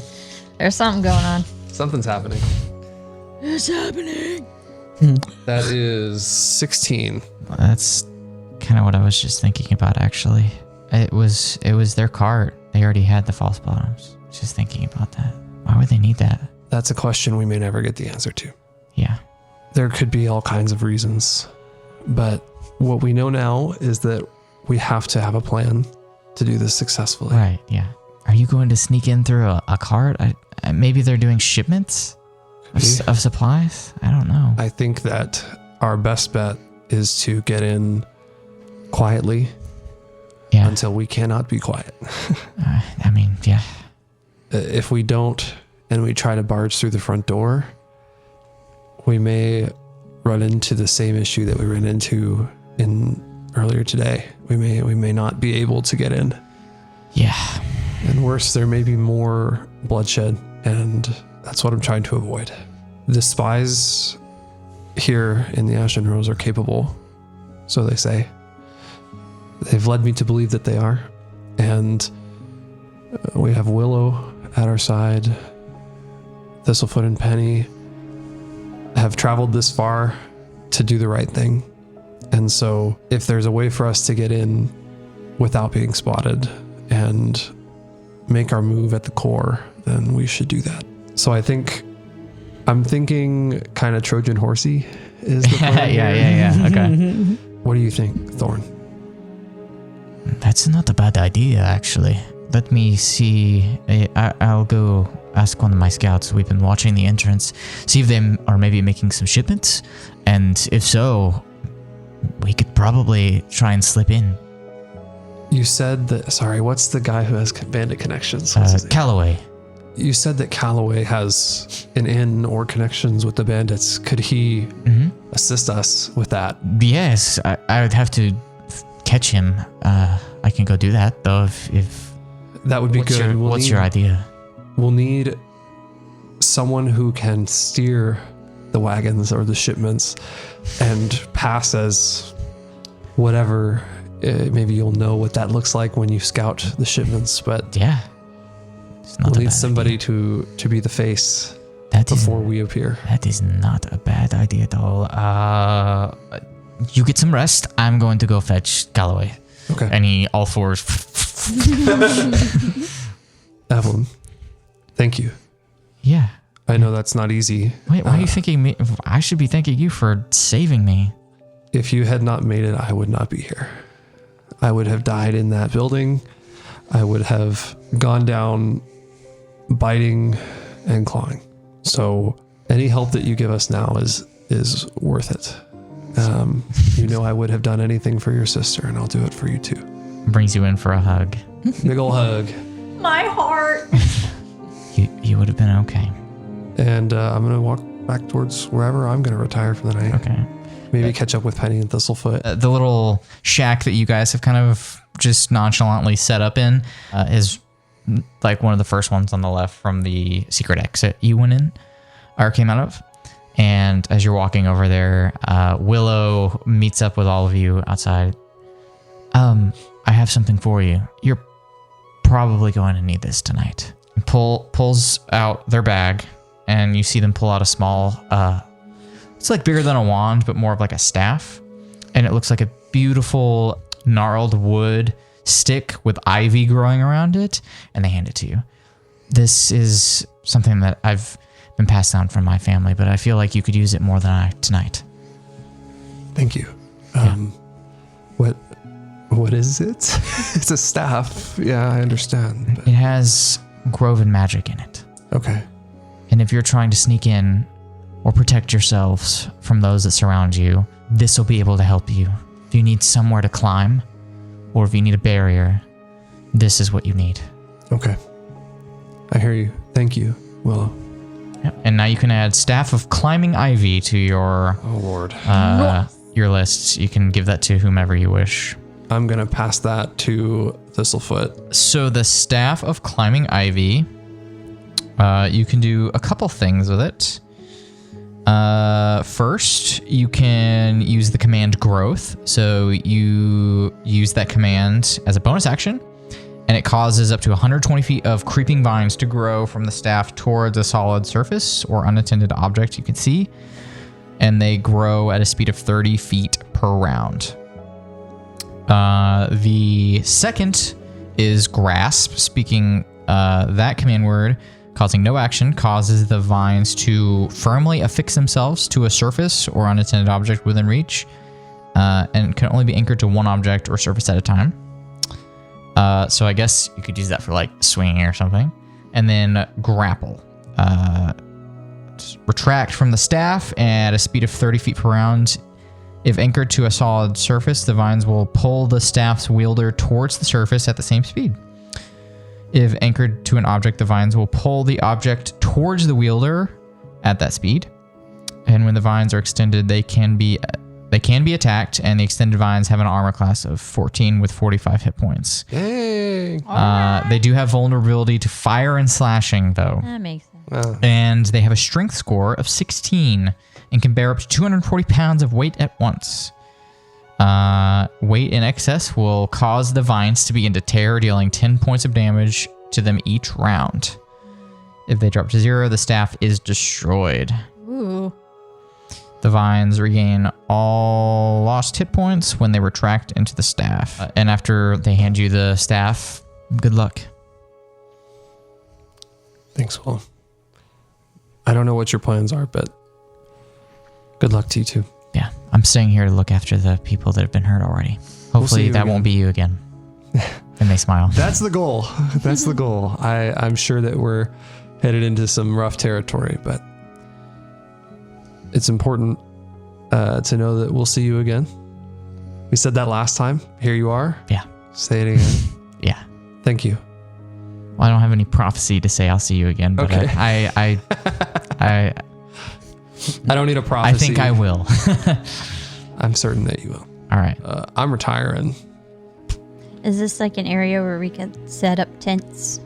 There's something going on. Something's happening. It's happening. That is 16. That's kind of what I was just thinking about, actually. It was their cart. They already had the false bottoms. Just thinking about that. Why would they need that? That's a question we may never get the answer to. Yeah. There could be all kinds of reasons, but what we know now is that we have to have a plan to do this successfully. Right, yeah. Are you going to sneak in through a cart? Maybe they're doing shipments of supplies? I don't know. I think that our best bet is to get in quietly until we cannot be quiet. I mean, yeah. If we don't and we try to barge through the front door, we may run into the same issue that we ran into earlier today. We may not be able to get in. Yeah. And worse, there may be more bloodshed, and that's what I'm trying to avoid. The spies here in the Ashen Rose are capable, so they say. They've led me to believe that they are. And we have Willow at our side. Thistlefoot and Penny have traveled this far to do the right thing. And so if there's a way for us to get in without being spotted and make our move at the core, then we should do that. So I'm thinking kind of Trojan horsey is the plan. Yeah. Okay. What do you think, Thorn? That's not a bad idea, actually. Let me see. I'll go ask one of my scouts. We've been watching the entrance, see if they are maybe making some shipments. And if so, we could probably try and slip in. You said that, sorry, what's the guy who has bandit connections? What's his name? Calloway. You said that Calloway has an inn or connections with the bandits. Could he assist us with that? Yes, I would have to catch him. I can go do that, though, if that would be good. What's your idea? We'll need someone who can steer the wagons or the shipments and pass as whatever. Maybe you'll know what that looks like when you scout the shipments, but yeah, we'll need somebody to be the face before we appear. That is not a bad idea at all. You get some rest. I'm going to go fetch Calloway. Okay. And he all fours Evelyn, thank you. Yeah. I know that's not easy. Wait, why are you thanking me? I should be thanking you for saving me. If you had not made it, I would not be here. I would have died in that building. I would have gone down biting and clawing. So any help that you give us now is worth it. You know I would have done anything for your sister, and I'll do it for you too. Brings you in for a hug. Big ol' hug. My heart. You would have been okay. And I'm going to walk back towards wherever I'm going to retire for the night. Okay. Maybe catch up with Penny and Thistlefoot. The little shack that you guys have kind of just nonchalantly set up in is like one of the first ones on the left from the secret exit you went in or came out of. And as you're walking over there, Willow meets up with all of you outside. I have something for you. You're probably going to need this tonight. Pulls out their bag, and you see them pull out a small, it's like bigger than a wand, but more of like a staff. And it looks like a beautiful gnarled wood stick with ivy growing around it, and they hand it to you. This is something that I've been passed down from my family, but I feel like you could use it more than I tonight. Thank you. What is it? It's a staff. Yeah, I understand. It has Groven magic in it. Okay. And if you're trying to sneak in or protect yourselves from those that surround you, this will be able to help you. If you need somewhere to climb, or if you need a barrier, this is what you need. Okay. I hear you. Thank you, Willow. Yep. And now you can add Staff of Climbing Ivy to your Lord. Your lists. You can give that to whomever you wish. I'm going to pass that to Thistlefoot. So the Staff of Climbing Ivy, you can do a couple things with it. First, you can use the command Growth. So you use that command as a bonus action, and it causes up to 120 feet of creeping vines to grow from the staff towards a solid surface or unattended object you can see. And they grow at a speed of 30 feet per round. The second is Grasp. Speaking that command word, causing no action, causes the vines to firmly affix themselves to a surface or unattended object within reach, and can only be anchored to one object or surface at a time. So I guess you could use that for like swinging or something. And then Grapple. Retract from the staff at a speed of 30 feet per round. If anchored to a solid surface, the vines will pull the staff's wielder towards the surface at the same speed. If anchored to an object, the vines will pull the object towards the wielder at that speed. And when the vines are extended, they can be attacked, and the extended vines have an armor class of 14 with 45 hit points. Dang. They do have vulnerability to fire and slashing, though. That makes sense. And they have a strength score of 16 and can bear up to 240 pounds of weight at once. Weight in excess will cause the vines to begin to tear, dealing 10 points of damage to them each round. If they drop to 0, the staff is destroyed. Ooh. The vines regain all lost hit points when they retract into the staff. And after they hand you the staff, good luck. Thanks, Will. I don't know what your plans are, but good luck to you too. Yeah, I'm staying here to look after the people that have been hurt already. Hopefully that won't be you again. And they smile. That's the goal. That's the goal. I'm sure that we're headed into some rough territory, but it's important to know that we'll see you again. We said that last time. Here you are. Yeah. Say it again. Yeah. Thank you. Well, I don't have any prophecy to say I'll see you again, but okay. I don't need a prophecy. I think I will. I'm certain that you will. All right. I'm retiring. Is this like an area where we could set up tents?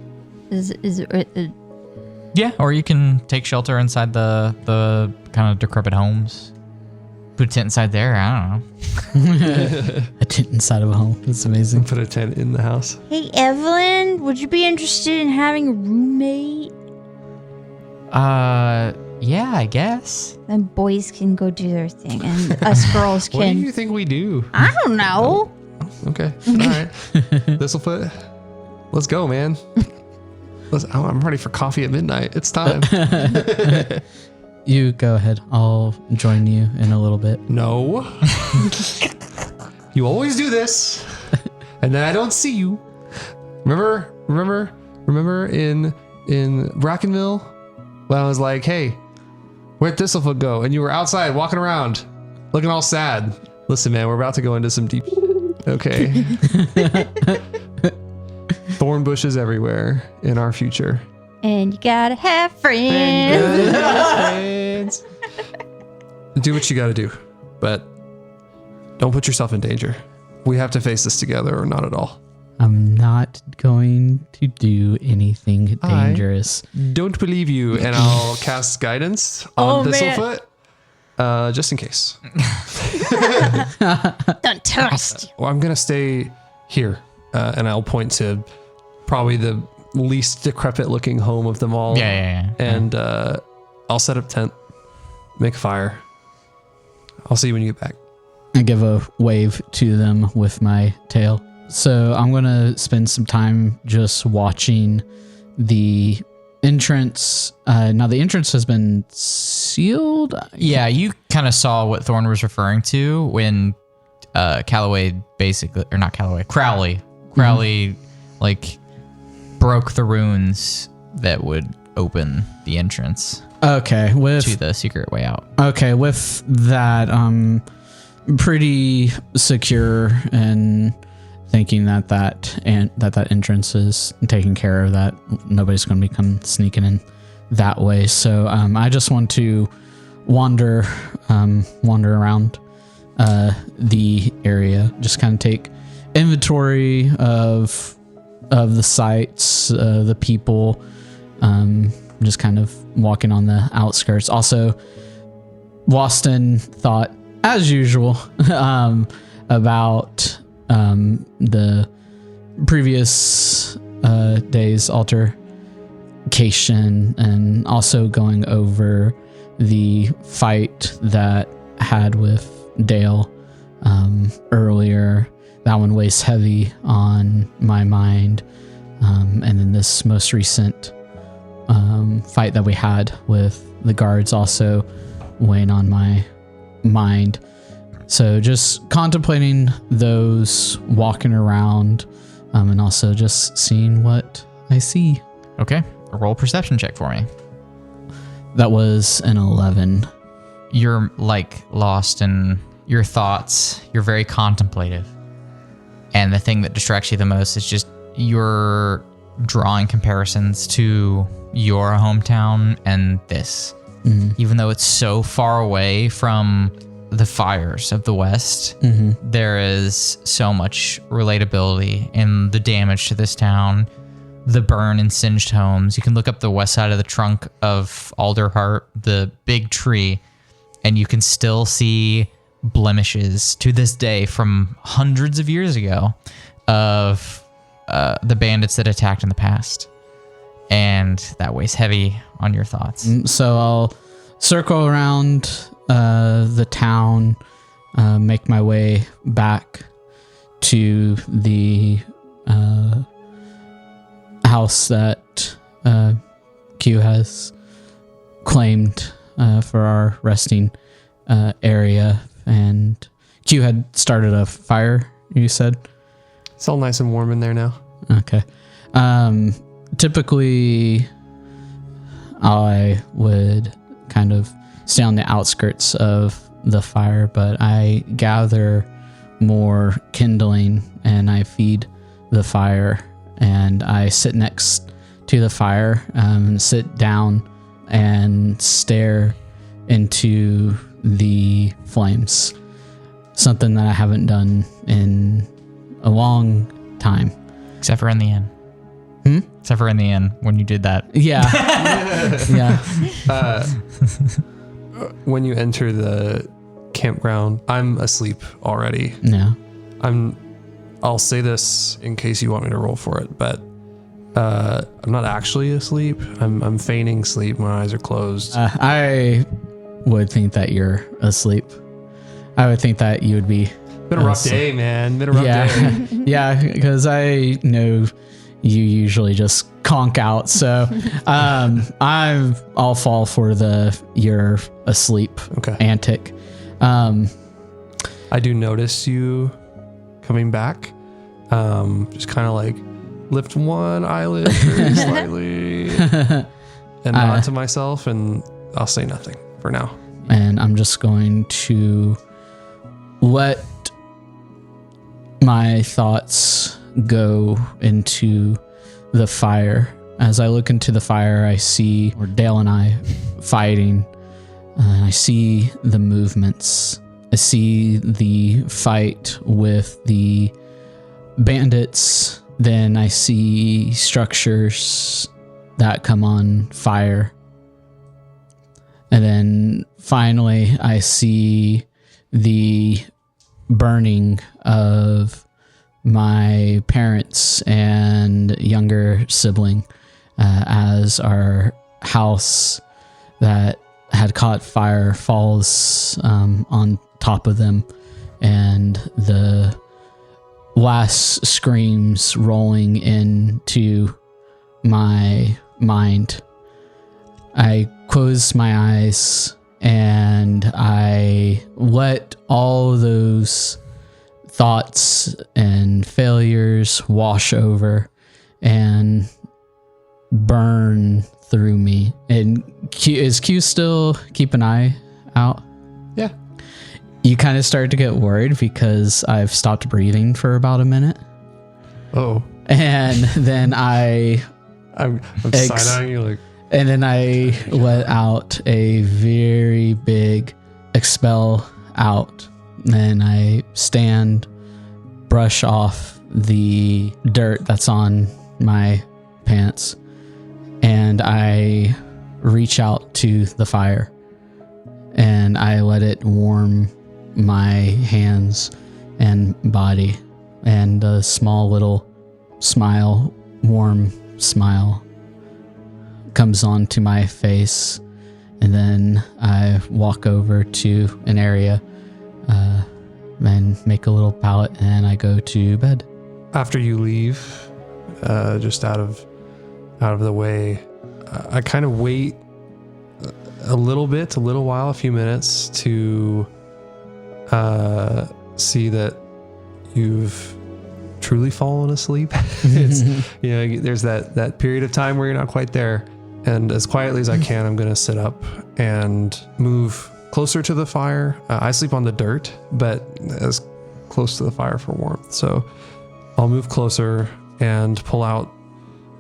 Yeah, or you can take shelter inside the kind of decrepit homes. Put a tent inside there. I don't know. A tent inside of a home. That's amazing. Put a tent in the house. Hey, Evelyn, would you be interested in having a roommate? Yeah, I guess. Then boys can go do their thing, and us girls can. What do you think we do? I don't know. Okay. All right. Thistlefoot. Let's go, man. I'm ready for coffee at midnight. It's time. You go ahead. I'll join you in a little bit. No. You always do this, and then I don't see you. Remember in Brackenville when I was like, "Hey, where'd Thistlefoot go?" And you were outside walking around, looking all sad. Listen, man, we're about to go into some deep. Okay. Thorn bushes everywhere in our future. And you gotta have friends. Do what you gotta do, but don't put yourself in danger. We have to face this together or not at all. I'm not going to do anything dangerous. Don't believe you, and I'll cast guidance on Thistlefoot, just in case. Don't trust. Well, I'm gonna stay here, and I'll point to probably the least decrepit-looking home of them all. Yeah. And I'll set up tent, make a fire. I'll see you when you get back. I give a wave to them with my tail. So I'm going to spend some time just watching the entrance. Now the entrance has been sealed. Yeah, you kind of saw what Thorn was referring to when Crowley like broke the runes that would open the entrance Okay, to the secret way out. Okay, with that, pretty secure and thinking that entrance is taken care of, that nobody's going to come sneaking in that way. So I just want to wander around the area, just kind of take inventory of the sites, the people, just kind of walking on the outskirts. Also, Waston thought, as usual, about the previous day's altercation, and also going over the fight that had with Dale earlier. That one weighs heavy on my mind. And then this most recent fight that we had with the guards also weighing on my mind. So just contemplating those, walking around, and also just seeing what I see. Okay, roll a perception check for me. That was an 11. You're like lost in your thoughts. You're very contemplative. And the thing that distracts you the most is just you're drawing comparisons to your hometown and this. Even though it's so far away from the fires of the West, there is so much relatability in the damage to this town, the burn and singed homes. You can look up the west side of the trunk of Alderheart, the big tree, and you can still see blemishes to this day from hundreds of years ago of the bandits that attacked in the past. And that weighs heavy on your thoughts. So I'll circle around the town, make my way back to the house that Q has claimed for our resting area. And Q had started a fire, you said? It's all nice and warm in there now. Okay. Typically, I would kind of stay on the outskirts of the fire, but I gather more kindling and I feed the fire, and I sit next to the fire, and sit down and stare into the flames. Something that I haven't done in a long time. Except for in the inn. Except for in the inn when you did that. Yeah. Yeah. When you enter the campground, I'm asleep already. Yeah. I'll say this in case you want me to roll for it, but I'm not actually asleep. I'm feigning sleep. My eyes are closed. I would think that you're asleep. I would think that you would be. Been a rough day, man. Been a rough day. Yeah, because I know you usually just conk out. So I'll fall for the you're asleep antic. I do notice you coming back. Just kind of like lift one eyelid very slightly and nod to myself, and I'll say nothing for now. And I'm just going to let my thoughts go into the fire. As I look into the fire, I see Dale and I fighting. I see the movements. I see the fight with the bandits. Then I see structures that come on fire. And then finally, I see the burning of my parents and younger sibling as our house that had caught fire falls on top of them, and the last screams rolling into my mind. I close my eyes and I let all those thoughts and failures wash over and burn through me. And is Q still keep an eye out? Yeah. You kind of start to get worried because I've stopped breathing for about a minute. Oh. And then I'm side-eyeing you like. And then I let out a very big expel out. Then I stand, brush off the dirt that's on my pants, and I reach out to the fire and I let it warm my hands and body, and a small little smile, warm smile comes onto my face. And then I walk over to an area and make a little pallet, and I go to bed. After you leave, just out of the way, I kind of wait a little while, a few minutes to see that you've truly fallen asleep. It's, there's that period of time where you're not quite there. And as quietly as I can, I'm going to sit up and move closer to the fire. I sleep on the dirt, but as close to the fire for warmth. So I'll move closer and pull out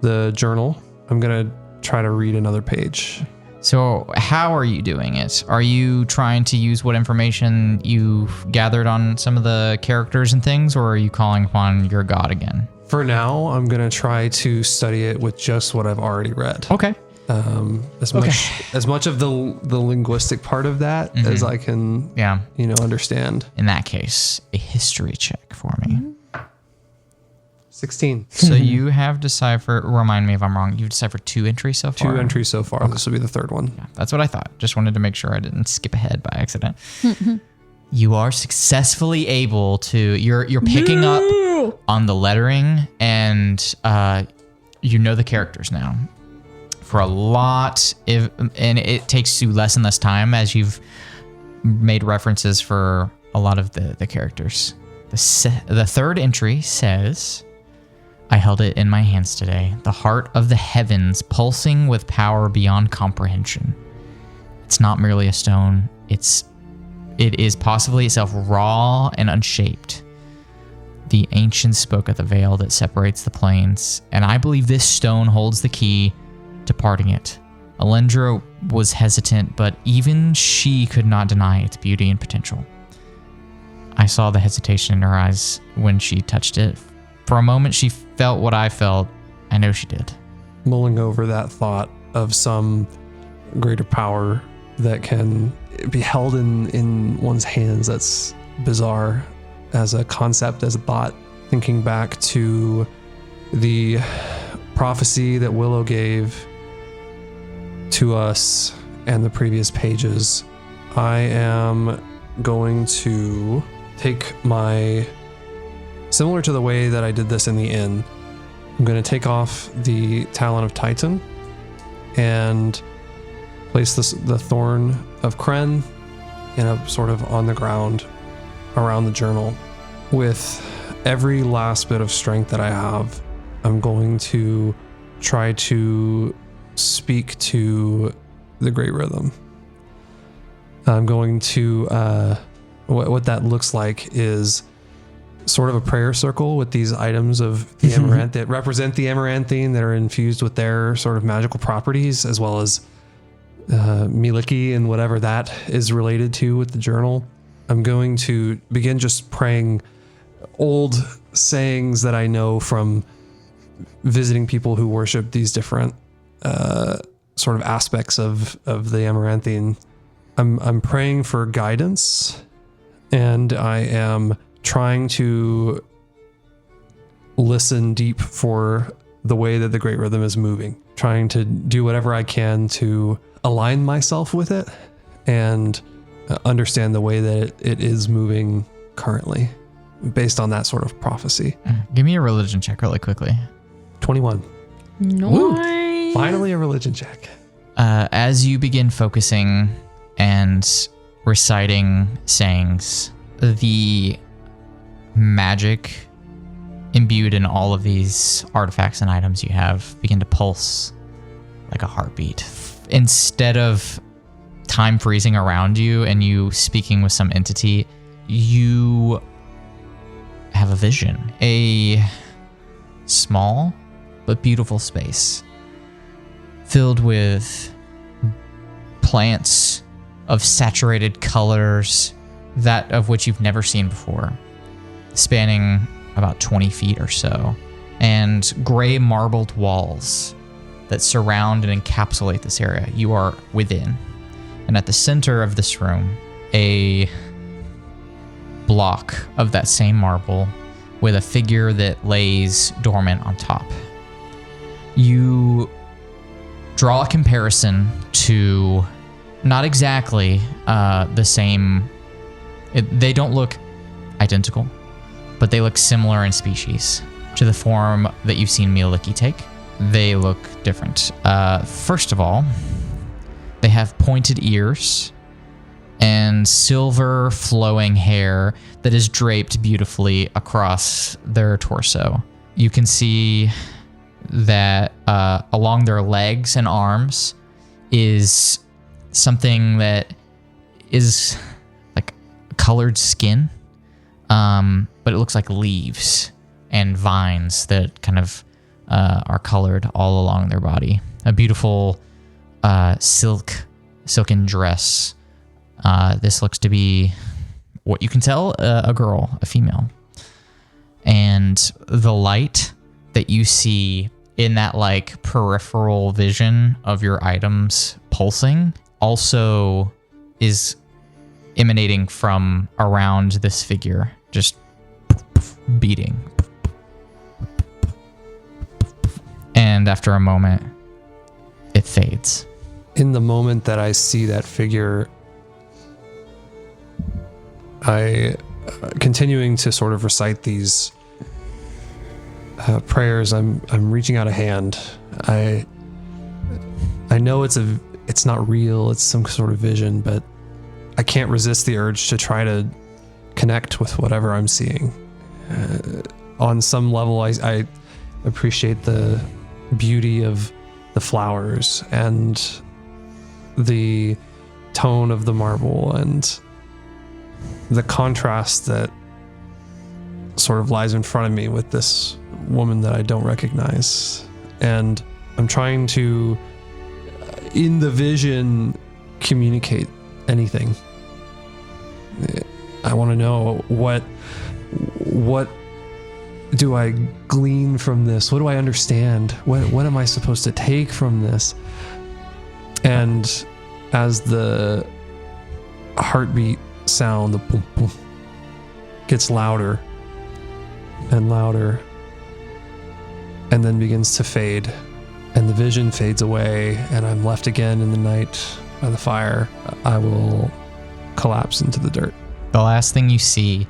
the journal. I'm going to try to read another page. So how are you doing it? Are you trying to use what information you've gathered on some of the characters and things, or are you calling upon your god again? For now, I'm going to try to study it with just what I've already read. Okay. As much of the linguistic part of that as I can, understand. In that case, a history check for me. 16. So you have deciphered, remind me if I'm wrong, you've deciphered 2 entries so far? 2 entries so far. Okay. This will be the 3rd one. Yeah, that's what I thought. Just wanted to make sure I didn't skip ahead by accident. You are successfully able to, you're picking up on the lettering, and you know the characters now. For a lot, and it takes you less and less time as you've made references for a lot of the characters. The 3rd entry says, I held it in my hands today, the heart of the heavens pulsing with power beyond comprehension. It's not merely a stone, it is possibly itself raw and unshaped. The ancients spoke of the veil that separates the planes, and I believe this stone holds the key to parting it. Alendra was hesitant, but even she could not deny its beauty and potential. I saw the hesitation in her eyes when she touched it. For a moment, she felt what I felt. I know she did. Mulling over that thought of some greater power that can be held in one's hands, that's bizarre as a concept, as a thought. Thinking back to the prophecy that Willow gave to us and the previous pages, I am going to take similar to the way that I did this in the inn, I'm going to take off the Talon of Titan and place the Thorn of Kren in a sort of on the ground around the journal. With every last bit of strength that I have, I'm going to try to speak to the Great Rhythm. I'm going to, what that looks like is sort of a prayer circle with these items of the amaranth that represent the amaranthine that are infused with their sort of magical properties, as well as Miliki and whatever that is related to with the journal. I'm going to begin just praying old sayings that I know from visiting people who worship these different sort of aspects of the amaranthine. I'm praying for guidance, and I am trying to listen deep for the way that the Great Rhythm is moving, trying to do whatever I can to align myself with it and understand the way that it is moving currently based on that sort of prophecy. Give me a religion check really quickly. 21. Nice. Finally a religion check. As you begin focusing and reciting sayings, the magic imbued in all of these artifacts and items you have begin to pulse like a heartbeat. Instead of time freezing around you and you speaking with some entity, you have a vision. A small but beautiful space filled with plants of saturated colors, that of which you've never seen before, spanning about 20 feet or so, and gray marbled walls that surround and encapsulate this area. You are within. And at the center of this room, a block of that same marble with a figure that lays dormant on top. You draw a comparison to not exactly the same. They don't look identical, but they look similar in species to the form that you've seen Miliki take. They look different. First of all, they have pointed ears and silver flowing hair that is draped beautifully across their torso. You can see that along their legs and arms is something that is like colored skin, but it looks like leaves and vines that kind of are colored all along their body. A beautiful silken dress. This looks to be, what you can tell, a girl, a female. And the light that you see in that like peripheral vision of your items pulsing also is emanating from around this figure, just beating. And after a moment, it fades. In the moment that I see that figure, I, continuing to sort of recite these prayers, I'm reaching out a hand. I know it's not real, it's some sort of vision, but I can't resist the urge to try to connect with whatever I'm seeing. On some level, I appreciate the beauty of the flowers and the tone of the marble and the contrast that sort of lies in front of me with this woman that I don't recognize. And I'm trying to, in the vision, communicate anything. I want to know what do I glean from this? What do I understand? What am I supposed to take from this? And as the heartbeat sound, the boom boom, gets louder and louder, and then begins to fade, and the vision fades away, and I'm left again in the night by the fire, I will collapse into the dirt. The last thing you see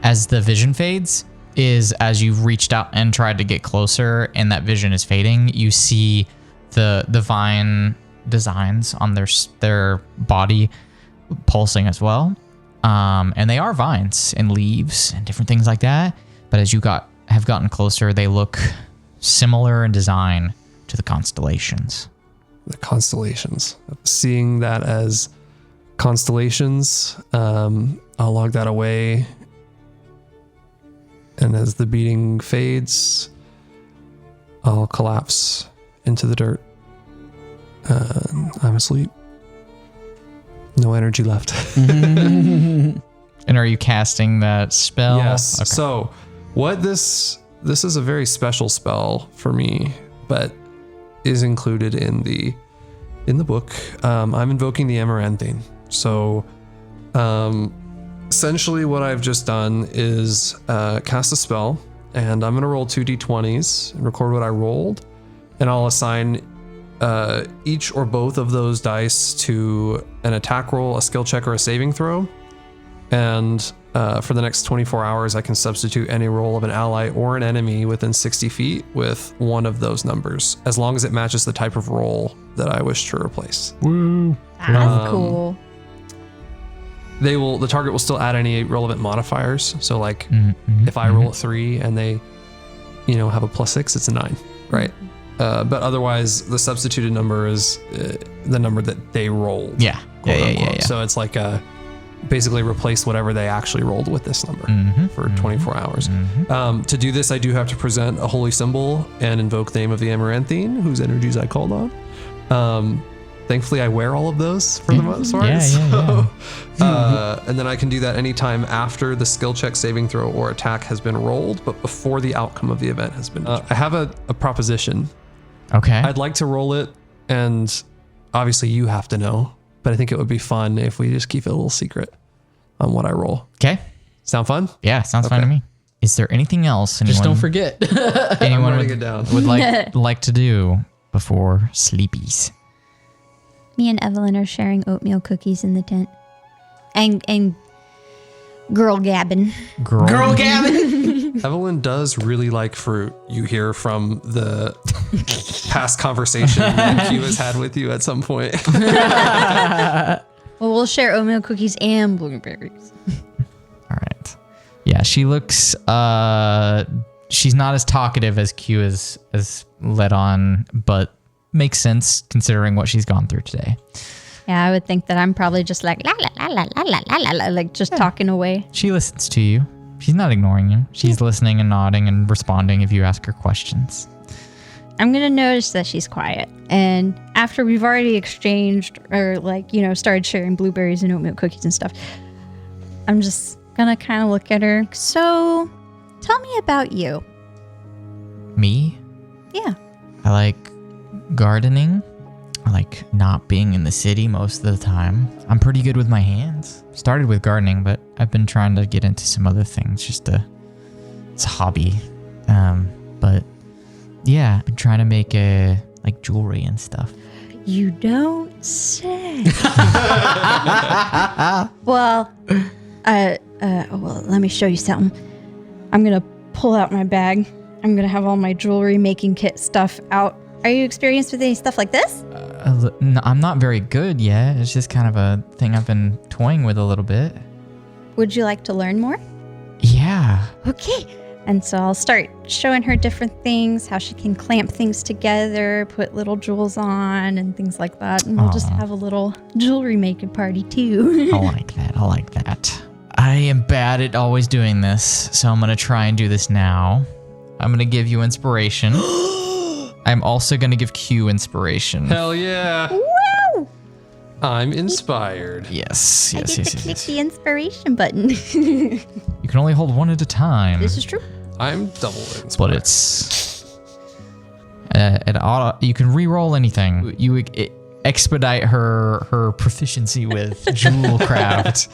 as the vision fades is as you've reached out and tried to get closer and that vision is fading, you see the vine designs on their body pulsing as well. And they are vines and leaves and different things like that. But as you have gotten closer, they look similar in design to the constellations. The constellations. Seeing that as constellations, I'll log that away. And as the beating fades, I'll collapse into the dirt. I'm asleep. No energy left. And are you casting that spell? Yes. Okay. So what this is a very special spell for me, but is included in the book. I'm invoking the Amaranthine. So essentially what I've just done is cast a spell, and I'm going to roll 2d20s and record what I rolled, and I'll assign each or both of those dice to an attack roll, a skill check, or a saving throw. And for the next 24 hours, I can substitute any roll of an ally or an enemy within 60 feet with one of those numbers, as long as it matches the type of roll that I wish to replace. Woo. That's cool. The target will still add any relevant modifiers. So like if I roll a 3 and they, have a +6, it's a 9, right? But otherwise, the substituted number is the number that they rolled. Yeah. Yeah. So it's like basically replace whatever they actually rolled with this number for 24 hours. To do this, I do have to present a holy symbol and invoke the name of the Amaranthine, whose energies I called on. Thankfully, I wear all of those for the most part. And then I can do that anytime after the skill check, saving throw, or attack has been rolled, but before the outcome of the event has been. I have a proposition. Okay. I'd like to roll it, and obviously you have to know, but I think it would be fun if we just keep it a little secret on what I roll. Okay. Sound fun? Yeah, sounds fine to me. Is there anything else Just don't forget. anyone writing it down. would like to do before sleepies? Me and Evelyn are sharing oatmeal cookies in the tent. And girl gabbing. Girl Gavin! Evelyn does really like fruit. You hear from the past conversation that Q has had with you at some point. Well, we'll share oatmeal cookies and blueberries. All right. Yeah, she looks she's not as talkative as Q is led on, but makes sense considering what she's gone through today. Yeah, I would think that I'm probably just like la la la la la la la la, like just talking away. She listens to you. She's not ignoring you. She's listening and nodding and responding if you ask her questions. I'm gonna notice that she's quiet, and after we've already exchanged or started sharing blueberries and oatmeal cookies and stuff, I'm just gonna kind of look at her. So, tell me about you. Me? Yeah. I like gardening. I like not being in the city most of the time. I'm pretty good with my hands. Started with gardening, but I've been trying to get into some other things. It's a hobby. But yeah, I've been trying to make like jewelry and stuff. You don't say. Well, let me show you something. I'm gonna pull out my bag. I'm gonna have all my jewelry making kit stuff out. Are you experienced with any stuff like this? No, I'm not very good yet. It's just kind of a thing I've been toying with a little bit. Would you like to learn more? Yeah. Okay. And so I'll start showing her different things, how she can clamp things together, put little jewels on and things like that. And we'll just have a little jewelry making party too. I like that. I am bad at always doing this, so I'm going to try and do this now. I'm going to give you inspiration. I'm also going to give Q inspiration. Hell yeah. Wow! I'm inspired. Yes. I get to click the inspiration button. You can only hold one at a time. This is true. I'm double inspired. But it's... you can re-roll anything. You expedite her proficiency with jewel craft.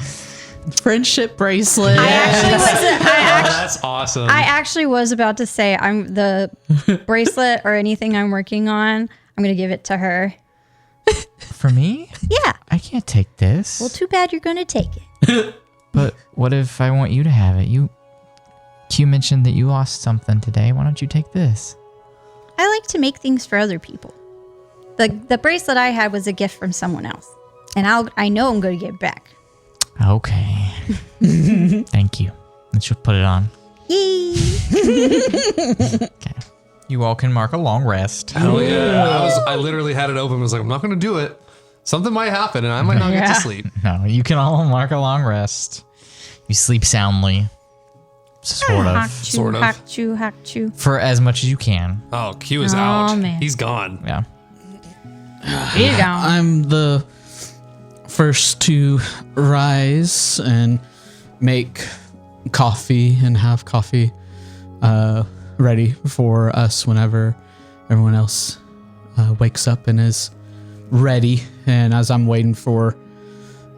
Friendship bracelet. That's awesome. I actually was about to say I'm the bracelet or anything I'm working on. I'm going to give it to her. For me? Yeah. I can't take this. Well, too bad you're going to take it. But what if I want you to have it? Q mentioned that you lost something today. Why don't you take this? I like to make things for other people. The bracelet I had was a gift from someone else, and I know I'm going to get it back. Okay. Thank you. Let's just put it on. Yay! Okay. You all can mark a long rest. Hell yeah. I literally had it open. I was like, I'm not going to do it. Something might happen and I might not get to sleep. No, you can all mark a long rest. You sleep soundly. Sort of. Hack-chew. For as much as you can. Oh, Q is out. Man. He's gone. Yeah. He's gone. I'm the first to rise and make coffee and have coffee ready for us whenever everyone else wakes up and is ready. And as I'm waiting for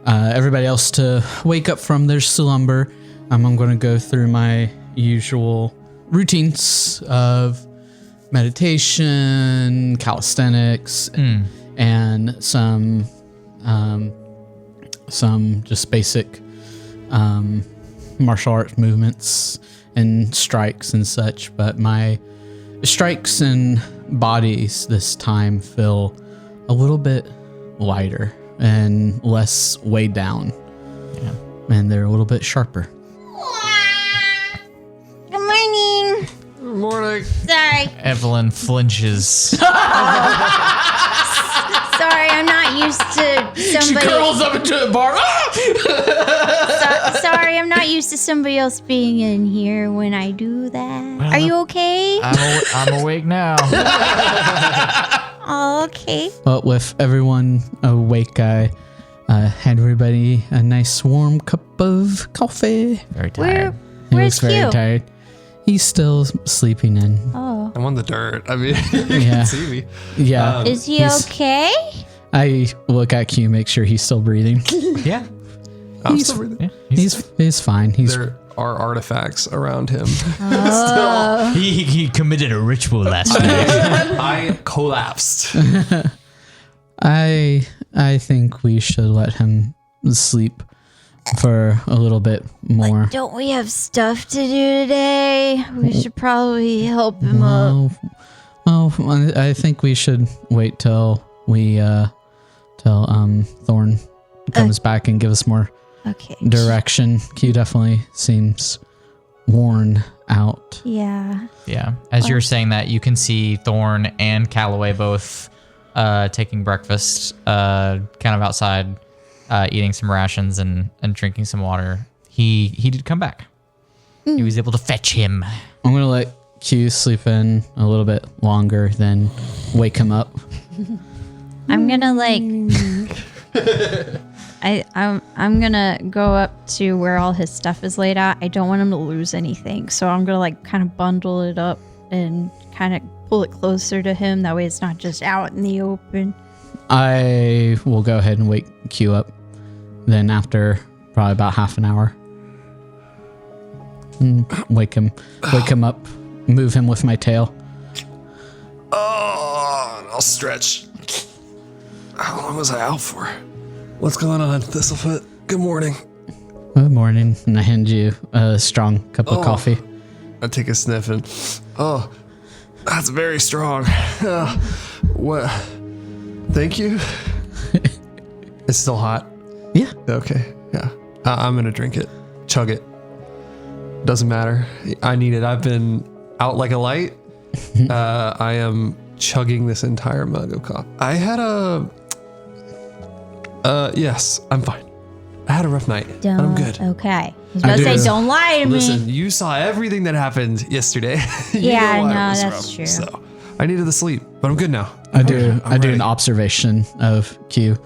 everybody else to wake up from their slumber, I'm going to go through my usual routines of meditation, calisthenics, and some just basic martial arts movements and strikes and such. But my strikes and bodies this time feel a little bit lighter and less weighed down. Yeah. And they're a little bit sharper. Good morning. Good morning. Sorry, Evelyn flinches. sorry, I'm not used to somebody. up into a bar. Sorry, I'm not used to somebody else being in here when I do that. Are you okay? I'm awake now. Oh, okay. Well, with everyone awake, I had everybody a nice warm cup of coffee. Very tired. He Where's was very Q? tired. He's still sleeping in. Oh, I'm on the dirt. I mean, you Yeah. can see me. Yeah. is he he's- okay? I look at Q, make sure he's still breathing. Yeah. I'm He's- still breathing. Yeah. He's fine. He's There are artifacts around him. He committed a ritual last night. I collapsed. I think we should let him sleep for a little bit more. Don't we have stuff to do today? We should probably help him up. Well, I think we should wait till Thorn comes back and give us more Okay. direction. Q definitely seems worn out. Yeah. Yeah. As you're saying that, you can see Thorn and Calloway both taking breakfast, kind of outside, eating some rations and drinking some water. He did come back. He was able to fetch him. I'm gonna let Q sleep in a little bit longer, then wake him up. I'm gonna I'm gonna go up to where all his stuff is laid out. I don't want him to lose anything, so I'm gonna kind of bundle it up and kind of pull it closer to him. That way, it's not just out in the open. I will go ahead and wake Q up. Then after probably about half an hour, wake him up, move him with my tail. Oh, I'll stretch. How long was I out for? What's going on, Thistlefoot? Good morning. Good morning, and I hand you a strong cup of coffee. I take a sniff and, oh, that's very strong. What? Thank you. It's still hot. Yeah. Okay. Yeah. I'm gonna drink it. Chug it. Doesn't matter. I need it. I've been out like a light. I am chugging this entire mug of coffee. I had yes, I'm fine. I had a rough night, but I'm good. Okay. I was about to say, don't lie to me. Listen, you saw everything that happened yesterday. You Yeah, know why it no, was that's rough. true. So I needed the sleep, but I'm good now. I do ready. an observation of Q,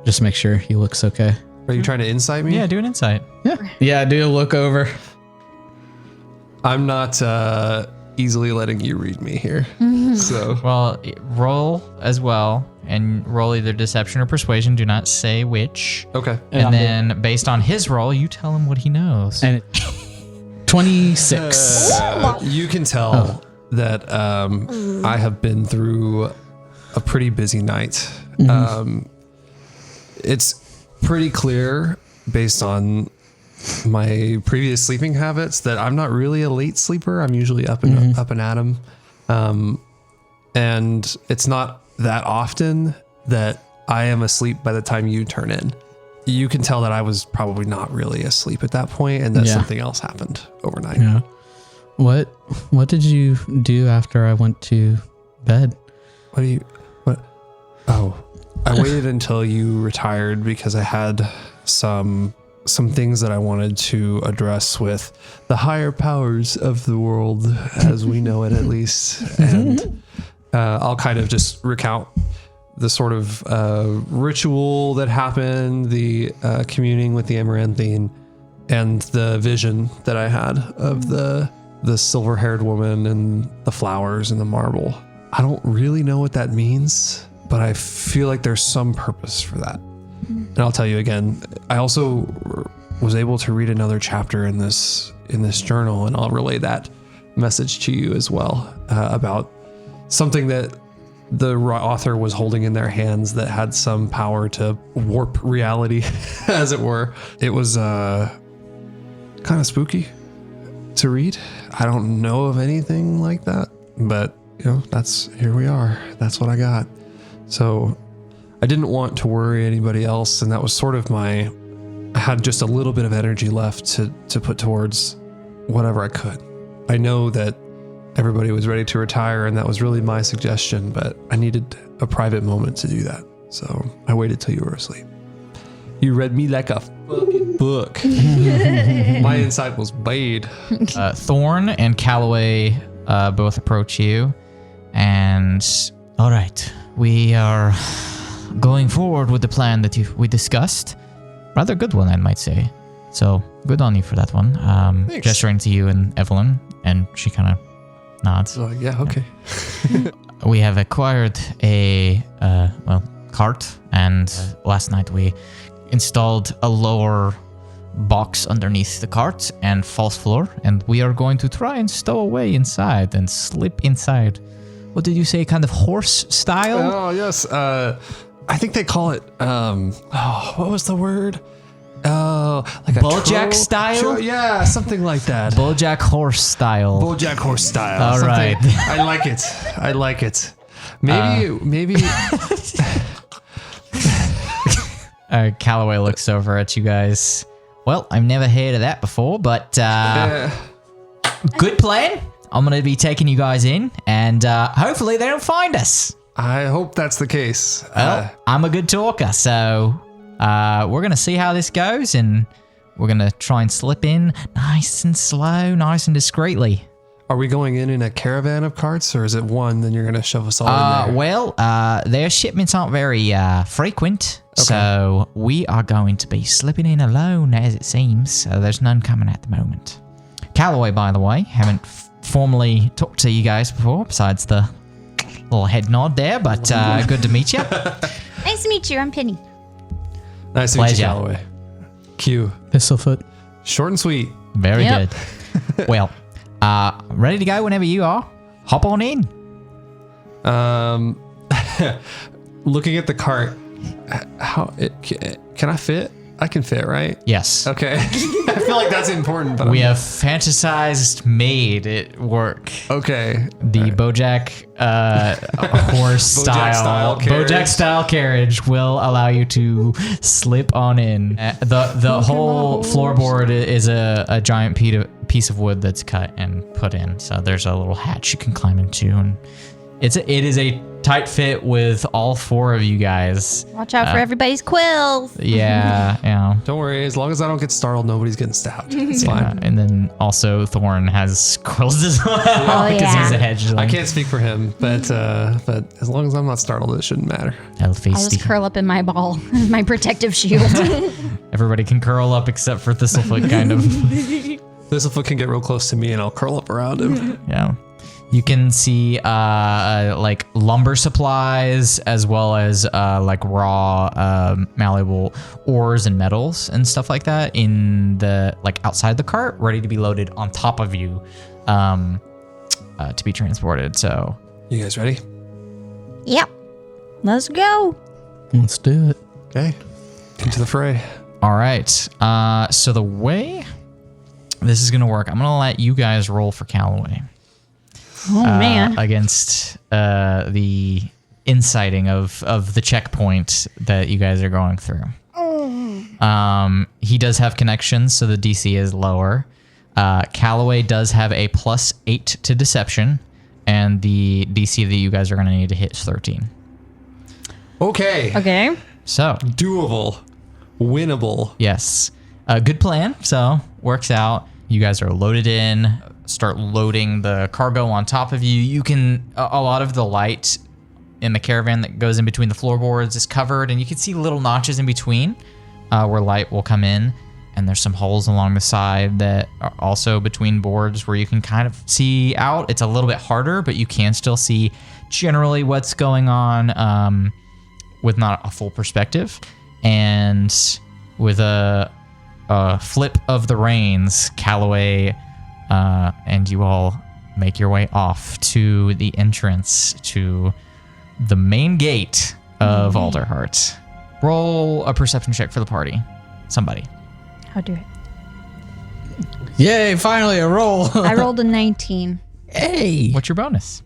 just make sure he looks okay. Are you trying to insight me? Yeah, do an insight. Yeah, I do a look over. I'm not easily letting you read me here. So Well, roll as well, and roll either deception or persuasion. Do not say which. okay. And then, based on his roll, you tell him what he knows. And 26. You can tell that I have been through a pretty busy night. It's pretty clear based on my previous sleeping habits that I'm not really a late sleeper. I'm usually up and at 'em. And it's not that often that I am asleep by the time you turn in. You can tell that I was probably not really asleep at that point and that something else happened overnight. Yeah. What did you do after I went to bed? Oh, I waited until you retired because I had some things that I wanted to address with the higher powers of the world as we know it, at least. And I'll kind of just recount the sort of ritual that happened, the communing with the Amaranthine, and the vision that I had of the silver-haired woman and the flowers and the marble. I don't really know what that means, but I feel like there's some purpose for that. And I'll tell you again, I also was able to read another chapter in this journal, and I'll relay that message to you as well, about something that the author was holding in their hands that had some power to warp reality, as it were. It was kind of spooky to read. I don't know of anything like that, but here we are. That's what I got. So I didn't want to worry anybody else, and that was sort of I had just a little bit of energy left to put towards whatever I could. I know that everybody was ready to retire, and that was really my suggestion, but I needed a private moment to do that. So I waited till you were asleep. You read me like a fucking book. My insight was bad. Thorn and Calloway both approach you, and all right, we are going forward with the plan that we discussed. Rather good one, I might say. So good on you for that one. Gesturing to you and Evelyn, and she kind of nods. Oh, yeah, okay. We have acquired a cart, and last night we installed a lower box underneath the cart and false floor, and we are going to try and stow away inside and slip inside. What did you say, kind of horse style? Oh, yes. I think they call it, what was the word? Oh, like a Bojack style? Yeah, something like that. Bojack horse style. Bojack horse style. All right. I like it. Maybe. Calloway looks over at you guys. Well, I've never heard of that before, but good plan. I'm going to be taking you guys in, and hopefully they don't find us. I hope that's the case. Well, I'm a good talker, so we're going to see how this goes, and we're going to try and slip in nice and slow, nice and discreetly. Are we going in a caravan of carts, or is it one, then you're going to shove us all in there? Well, their shipments aren't very frequent, so we are going to be slipping in alone, as it seems. So there's none coming at the moment. Calloway, by the way, haven't formally talked to you guys before, besides the little head nod there, but good to meet you. Nice to meet you. I'm Penny. Nice to meet you, Calloway. Q. Thistlefoot. Short and sweet. Very good. Well, ready to go whenever you are. Hop on in. Looking at the cart, can I fit? I can fit, right? Yes. Okay. I feel like that's important, but we have fantasized made it work. Okay. The Bojack horse style Bojack style carriage will allow you to slip on in. The whole floorboard is a giant piece of wood that's cut and put in. So there's a little hatch you can climb into, and it is a tight fit with all four of you guys. Watch out for everybody's quills. Yeah. Don't worry. As long as I don't get startled, nobody's getting stabbed. It's fine. And then also Thorn has quills as well because he's a hedgeling. I can't speak for him, but as long as I'm not startled, it shouldn't matter. I'll just curl up in my ball, my protective shield. Everybody can curl up except for Thistlefoot, kind of. Thistlefoot can get real close to me, and I'll curl up around him. Yeah. You can see like lumber supplies, as well as like raw malleable ores and metals and stuff like that in the outside the cart, ready to be loaded on top of you to be transported. So you guys ready? Yep. Let's go. Let's do it. Okay. Into the fray. All right. So the way this is going to work, I'm going to let you guys roll for Callaway. Oh, man. Against the inciting of the checkpoint that you guys are going through. He does have connections, so the DC is lower. Callaway does have a +8 to deception, and the DC that you guys are going to need to hit is 13. Okay. Okay. So, Doable. Winnable. yes. Good plan. So, works out. You guys are loaded in. Start loading the cargo on top of you. You can, a lot of the light in the caravan that goes in between the floorboards is covered, and you can see little notches in between where light will come in. And there's some holes along the side that are also between boards where you can kind of see out. It's a little bit harder, but you can still see generally what's going on with not a full perspective. And with a flip of the reins, Callaway and you all make your way off to the entrance to the main gate of Alderheart. Roll a perception check for the party. Somebody. I'll do it. Yay, finally a roll. I rolled a 19. Hey. What's your bonus?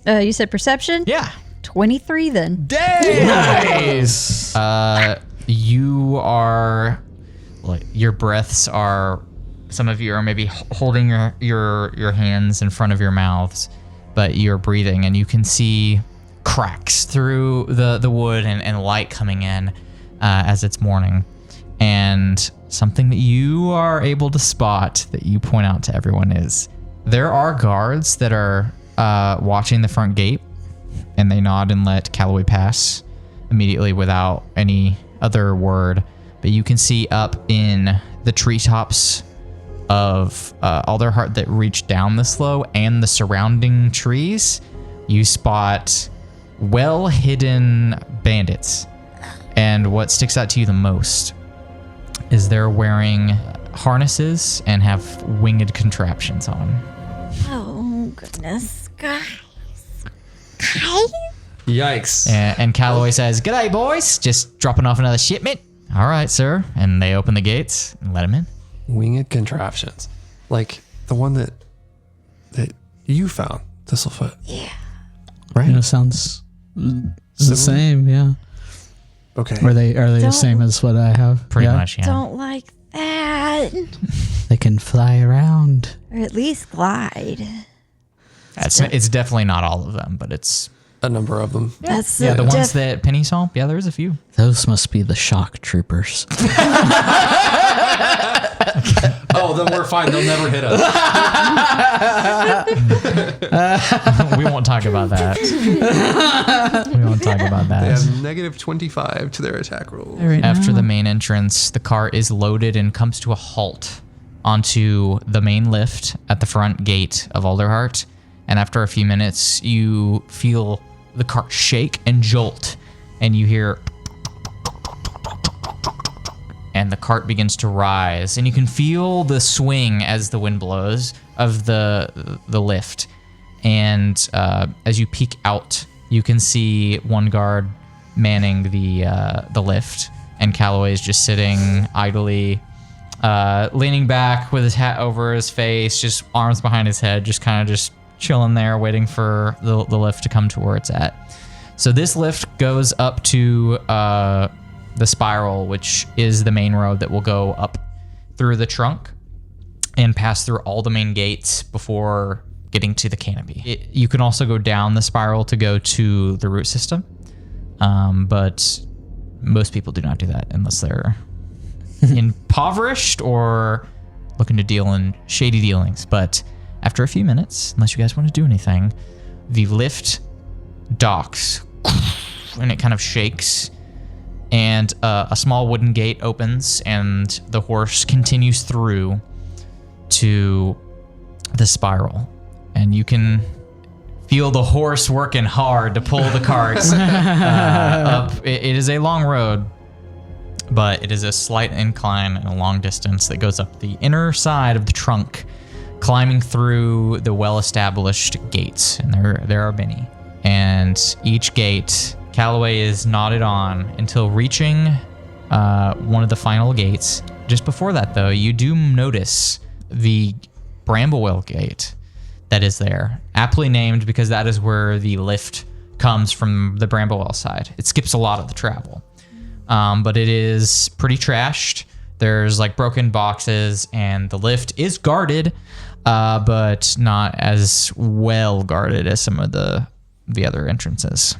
You said perception? Yeah. 23 then. Nice. You are, like, your breaths are, some of you are maybe holding your hands in front of your mouths, but you're breathing, and you can see cracks through the wood and light coming in as it's morning. And something that you are able to spot that you point out to everyone is there are guards that are watching the front gate, and they nod and let Callaway pass immediately without any other word. But you can see up in the treetops of Alderheart that reach down the slope and the surrounding trees, you spot well-hidden bandits. And what sticks out to you the most is they're wearing harnesses and have winged contraptions on. Oh, goodness. Guys. Yikes. And Callaway says, "G'day, boys. Just dropping off another shipment." "All right, sir." And they open the gates and let him in. Winged contraptions. Like the one that you found, Thistlefoot. Yeah. Right? Sounds the same, yeah. Okay. Are they the same as what I have? Pretty Yeah? much, yeah. Don't like that. They can fly around. Or at least glide. It's definitely not all of them, but it's... A number of them. That's Yeah, the ones that Penny saw. Yeah, there's a few. Those must be the shock troopers. Oh, then we're fine. They'll never hit us. We won't talk about that. We won't talk about They that. have -25 to their attack roll. After the main entrance, the car is loaded and comes to a halt onto the main lift at the front gate of Alderheart. And after a few minutes, you feel the cart shake and jolt, and you hear... And the cart begins to rise, and you can feel the swing as the wind blows of the lift. And as you peek out, you can see one guard manning the lift, and Callaway is just sitting idly, leaning back with his hat over his face, just arms behind his head, just kind of just chilling there, waiting for the lift to come to where it's at. So this lift goes up to the spiral, which is the main road that will go up through the trunk and pass through all the main gates before getting to the canopy. You can also go down the spiral to go to the root system, but most people do not do that unless they're impoverished or looking to deal in shady dealings. But after a few minutes, unless you guys want to do anything, the lift docks and it kind of shakes, and a small wooden gate opens, and the horse continues through to the spiral. And you can feel the horse working hard to pull the carts up. It is a long road, but it is a slight incline and a long distance that goes up the inner side of the trunk, climbing through the well-established gates. And there are many. And each gate, Callaway is knotted on until reaching one of the final gates. Just before that, though, you do notice the Bramblewell gate that is there, aptly named because that is where the lift comes from the Bramblewell side. It skips a lot of the travel, but it is pretty trashed. There's like broken boxes, and the lift is guarded, but not as well guarded as some of the other entrances.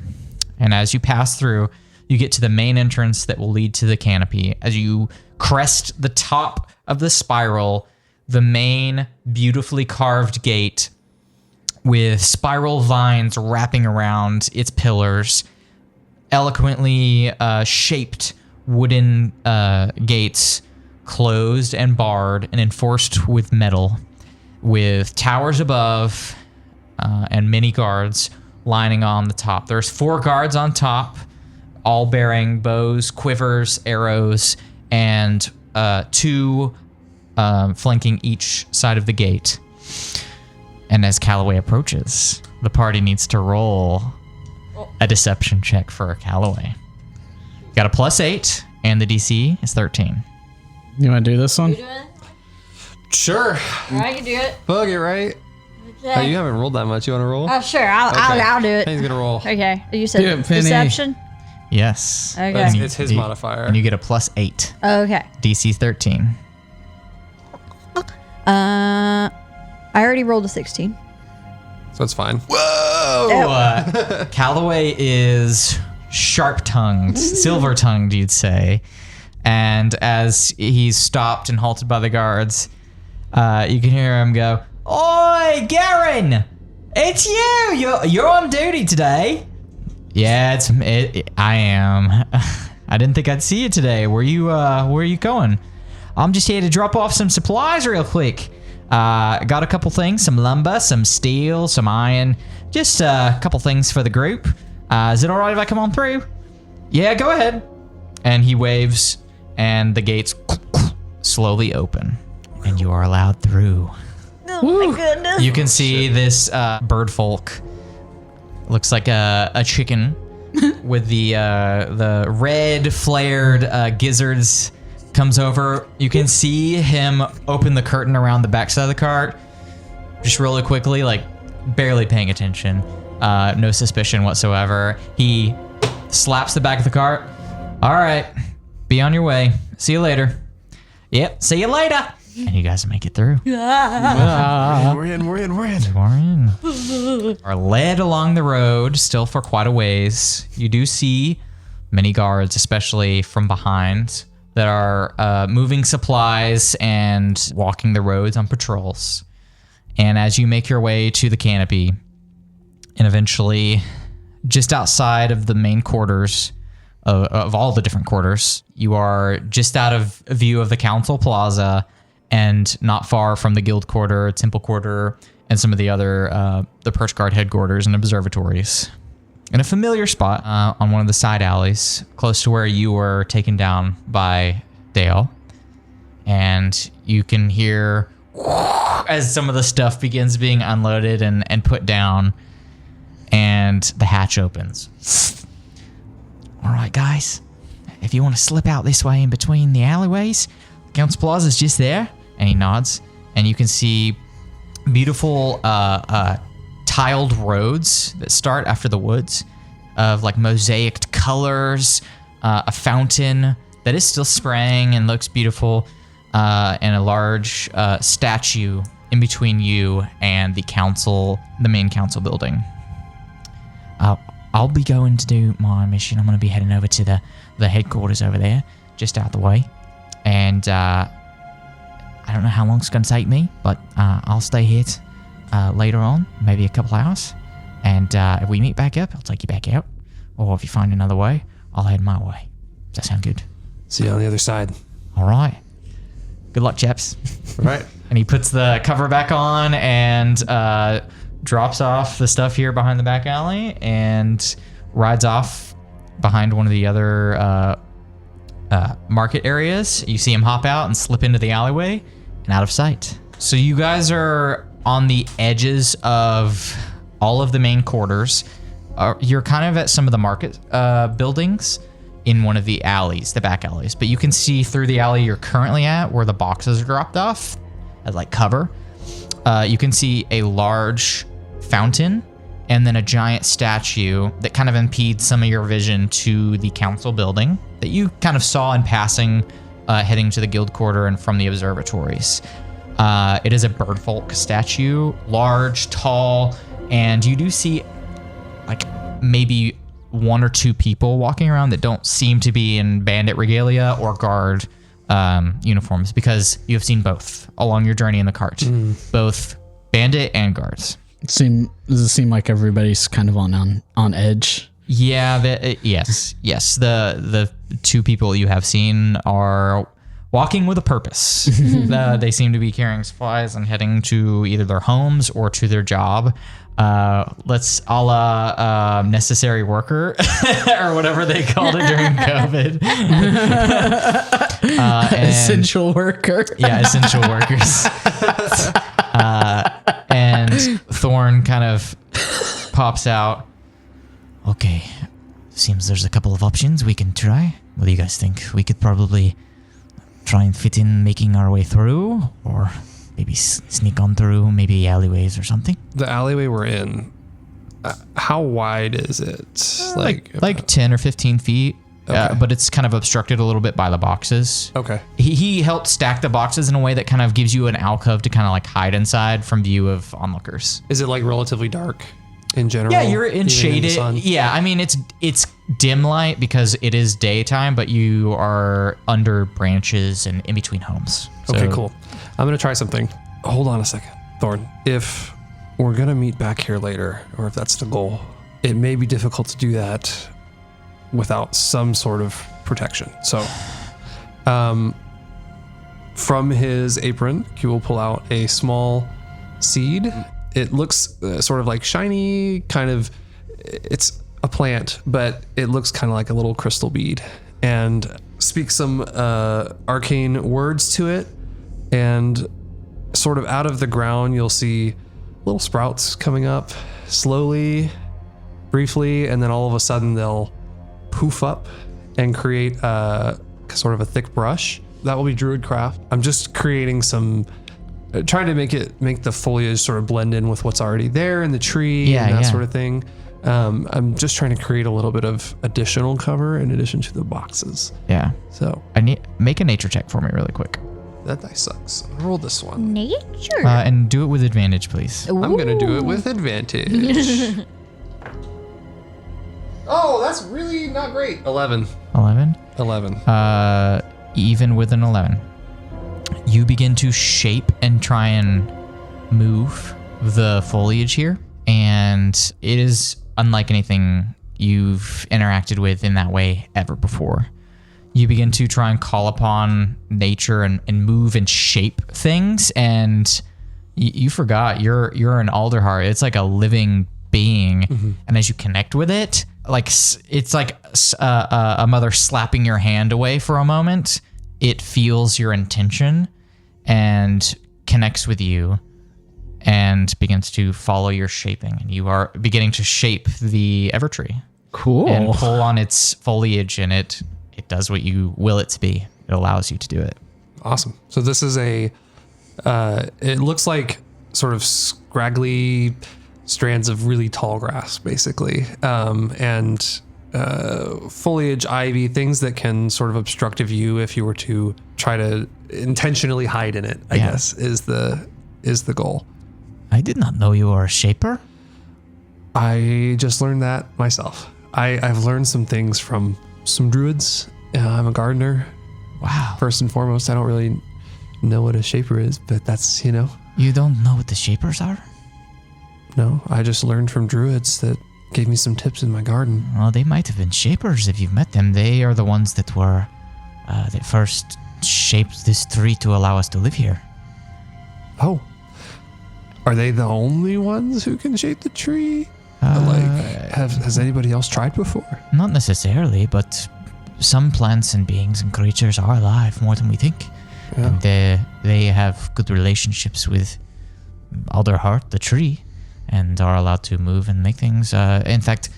And as you pass through, you get to the main entrance that will lead to the canopy. As you crest the top of the spiral, the main beautifully carved gate with spiral vines wrapping around its pillars, eloquently shaped wooden gates closed and barred and enforced with metal, with towers above and many guards lining on the top. There's 4 guards on top, all bearing bows, quivers, arrows, and 2 flanking each side of the gate. And as Callaway approaches, the party needs to roll a deception check for Callaway. Got a +8, and the DC is 13. You want to do this one? You do it? Sure. I can do it. Bug it, right? Okay. Oh, you haven't rolled that much. You want to roll? Oh, sure. I'll do it. He's going to roll. Okay. You said Do it, Penny. deception? Yes. Okay. And It's his modifier. And you get a +8. Okay. DC 13. I already rolled a 16. So it's fine. Whoa! Callaway is sharp-tongued, silver-tongued, you'd say. And as he's stopped and halted by the guards, you can hear him go, "Oi, Garen! It's you! You're on duty today." "Yeah, I am. I didn't think I'd see you today. Where are you going?" "I'm just here to drop off some supplies real quick. Got a couple things, some lumber, some steel, some iron, just a couple things for the group. Is it all right if I come on through?" "Yeah, go ahead." And he waves, and the gates slowly open, and you are allowed through. Oh my goodness. You can see this bird folk. Looks like a chicken with the red flared gizzards. Comes over. You can see him open the curtain around the backside of the cart, just really quickly, like barely paying attention. No suspicion whatsoever. He slaps the back of the cart. "All right, be on your way. See you later." "Yep, see you later." And you guys make it through. We're in. We're in. Are led along the road still for quite a ways. You do see many guards, especially from behind, that are moving supplies and walking the roads on patrols. And as you make your way to the canopy, and eventually just outside of the main quarters of all the different quarters, you are just out of view of the council plaza and not far from the guild quarter, temple quarter, and some of the other the perch guard headquarters and observatories. In a familiar spot on one of the side alleys, close to where you were taken down by Dale. And you can hear as some of the stuff begins being unloaded and put down, and the hatch opens. "All right, guys, if you want to slip out this way in between the alleyways, Council Plaza's just there." And he nods, and you can see beautiful tiled roads that start after the woods of like mosaicked colors, a fountain that is still spraying and looks beautiful, and a large statue in between you and the main council building. I'll be going to do my mission. I'm going to be heading over to the headquarters over there, just out the way. And I don't know how long it's going to take me, but I'll stay here later on, maybe a couple hours. And if we meet back up, I'll take you back out. Or if you find another way, I'll head my way. Does that sound good? See you on the other side. All right. Good luck, chaps. All right. And he puts the cover back on and drops off the stuff here behind the back alley and rides off behind one of the other market areas. You see him hop out and slip into the alleyway and out of sight. So you guys are on the edges of all of the main quarters. You're kind of at some of the market buildings. in one of the alleys, the back alleys. But you can see through the alley you're currently at, where the boxes are dropped off as like cover. You can see a large fountain and then a giant statue that kind of impedes some of your vision to the council building that you kind of saw in passing, heading to the guild quarter and from the observatories. It is a birdfolk statue, large, tall, and you do see like maybe 1 or 2 people walking around that don't seem to be in bandit regalia or guard uniforms, because you have seen both along your journey in the cart, both bandit and guards. Does it seem like everybody's kind of on edge? Yeah, yes. The 2 people you have seen are walking with a purpose. They seem to be carrying supplies and heading to either their homes or to their job. Let's a la necessary worker or whatever they called it during COVID. Essential worker. Yeah, essential workers. And Thorn kind of pops out. Okay, seems there's a couple of options we can try. What do you guys think? We could probably try and fit in making our way through, or maybe sneak on through, maybe alleyways or something. The alleyway we're in, how wide is it? Like 10 or 15 feet. Okay. But it's kind of obstructed a little bit by the boxes. Okay. He helped stack the boxes in a way that kind of gives you an alcove to kind of like hide inside from view of onlookers. Is it like relatively dark in general? Yeah, you're in even shaded. the sun? Yeah, I mean it's dim light because it is daytime, but you are under branches and in between homes. Okay, So- cool. I'm going to try something. Hold on a second. Thorn, if we're going to meet back here later, or if that's the goal, it may be difficult to do that without some sort of protection. So, from his apron, he will pull out a small seed. It looks sort of like shiny, it's a plant, but it looks kind of like a little crystal bead, and speak some arcane words to it. And sort of out of the ground, you'll see little sprouts coming up slowly, briefly, and then all of a sudden they'll poof up and create sort of a thick brush. That will be Druidcraft. I'm just creating trying to make the foliage sort of blend in with what's already there in the tree and that sort of thing. I'm just trying to create a little bit of additional cover in addition to the boxes. Yeah. So Make a nature check for me really quick. that dice sucks. I'm gonna roll this one. Nature. And do it with advantage, please. I'm gonna do it with advantage. Oh, that's really not great. 11. 11. Even with an 11, you begin to shape and try and move the foliage here, and it is unlike anything you've interacted with in that way ever before. You begin to try and call upon nature and move and shape things, and you forgot you're an Alderheart. It's like a living being, and as you connect with it, like it's like a mother slapping your hand away for a moment. It feels your intention and connects with you and begins to follow your shaping, and you are beginning to shape the Evertree. Cool. And pull on its foliage, and it does what you will it to be. It allows you to do it. Awesome. So this is it looks like sort of scraggly strands of really tall grass, basically. And foliage, ivy, things that can sort of obstruct a view if you were to try to intentionally hide in it, I guess, is the goal. I did not know you were a shaper. I just learned that myself. I've learned some things from some druids. I'm a gardener. Wow. First and foremost, I don't really know what a shaper is, but that's, You don't know what the shapers are? no, I just learned from druids that gave me some tips in my garden. Well, they might have been shapers if you've met them. They are the ones that were that first shaped this tree to allow us to live here. Oh, are they the only ones who can shape the tree? Has anybody else tried before? Not necessarily, but some plants and beings and creatures are alive more than we think. Yeah. And they have good relationships with Alderheart, the tree, and are allowed to move and make things. In fact,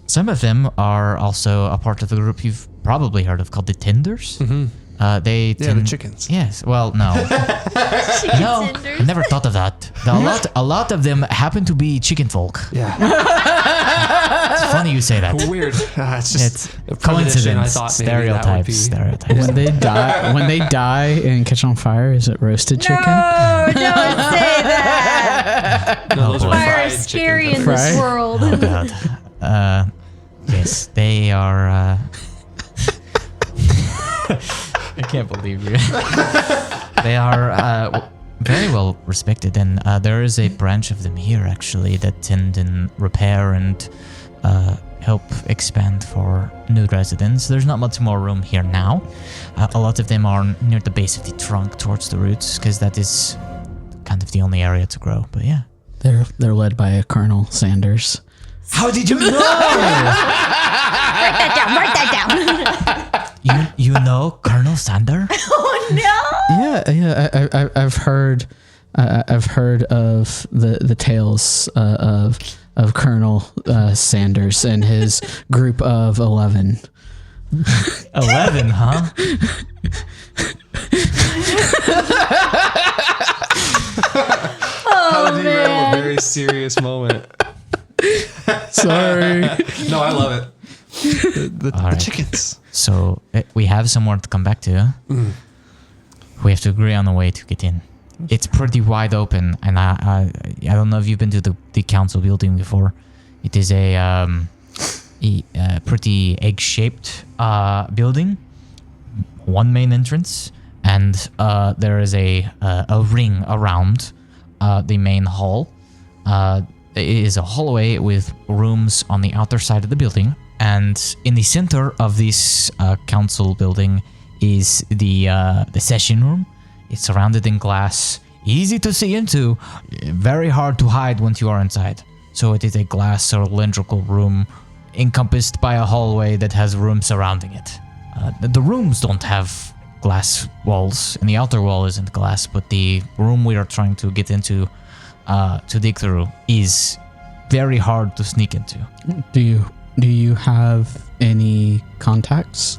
Some of them are also a part of the group you've probably heard of called the Tenders. Mm-hmm. They Yeah, the chickens. Yes. Well, no. No, I never thought of that. A lot of them happen to be chicken folk. Yeah. It's funny you say that. Weird. It's just It's coincidence. Stereotypes. When they die and catch on fire, is it roasted chicken? No, don't say that. No, those boy. are Fire fried is chicken. scary in Fried? this world. Oh God. Yes, they are. I can't believe you. They are very well respected, and there is a branch of them here actually that tend and repair and help expand for new residents. There's not much more room here now. A lot of them are near the base of the trunk towards the roots, because that is kind of the only area to grow. But yeah. They're led by a Colonel Sanders. How did you know? Write that down. you know Colonel Sander? Oh no! Yeah. I've heard of the tales of Colonel Sanders and his group of 11. 11, huh? How did you have a very serious moment? Sorry. No, I love it. The right. chickens. So we have somewhere to come back to. We have to agree on a way to get in. It's pretty wide open, and I don't know if you've been to the council building before. It is a pretty egg-shaped building. One main entrance, and there is a ring around the main hall. It is a hallway with rooms on the outer side of the building, and in the center of this council building is the session room. It's surrounded in glass, easy to see into, very hard to hide once you are inside. So it is a glass cylindrical room encompassed by a hallway that has rooms surrounding it. The rooms don't have glass walls, and the outer wall isn't glass, but the room we are trying to get into to dig through is very hard to sneak into. Do you have any contacts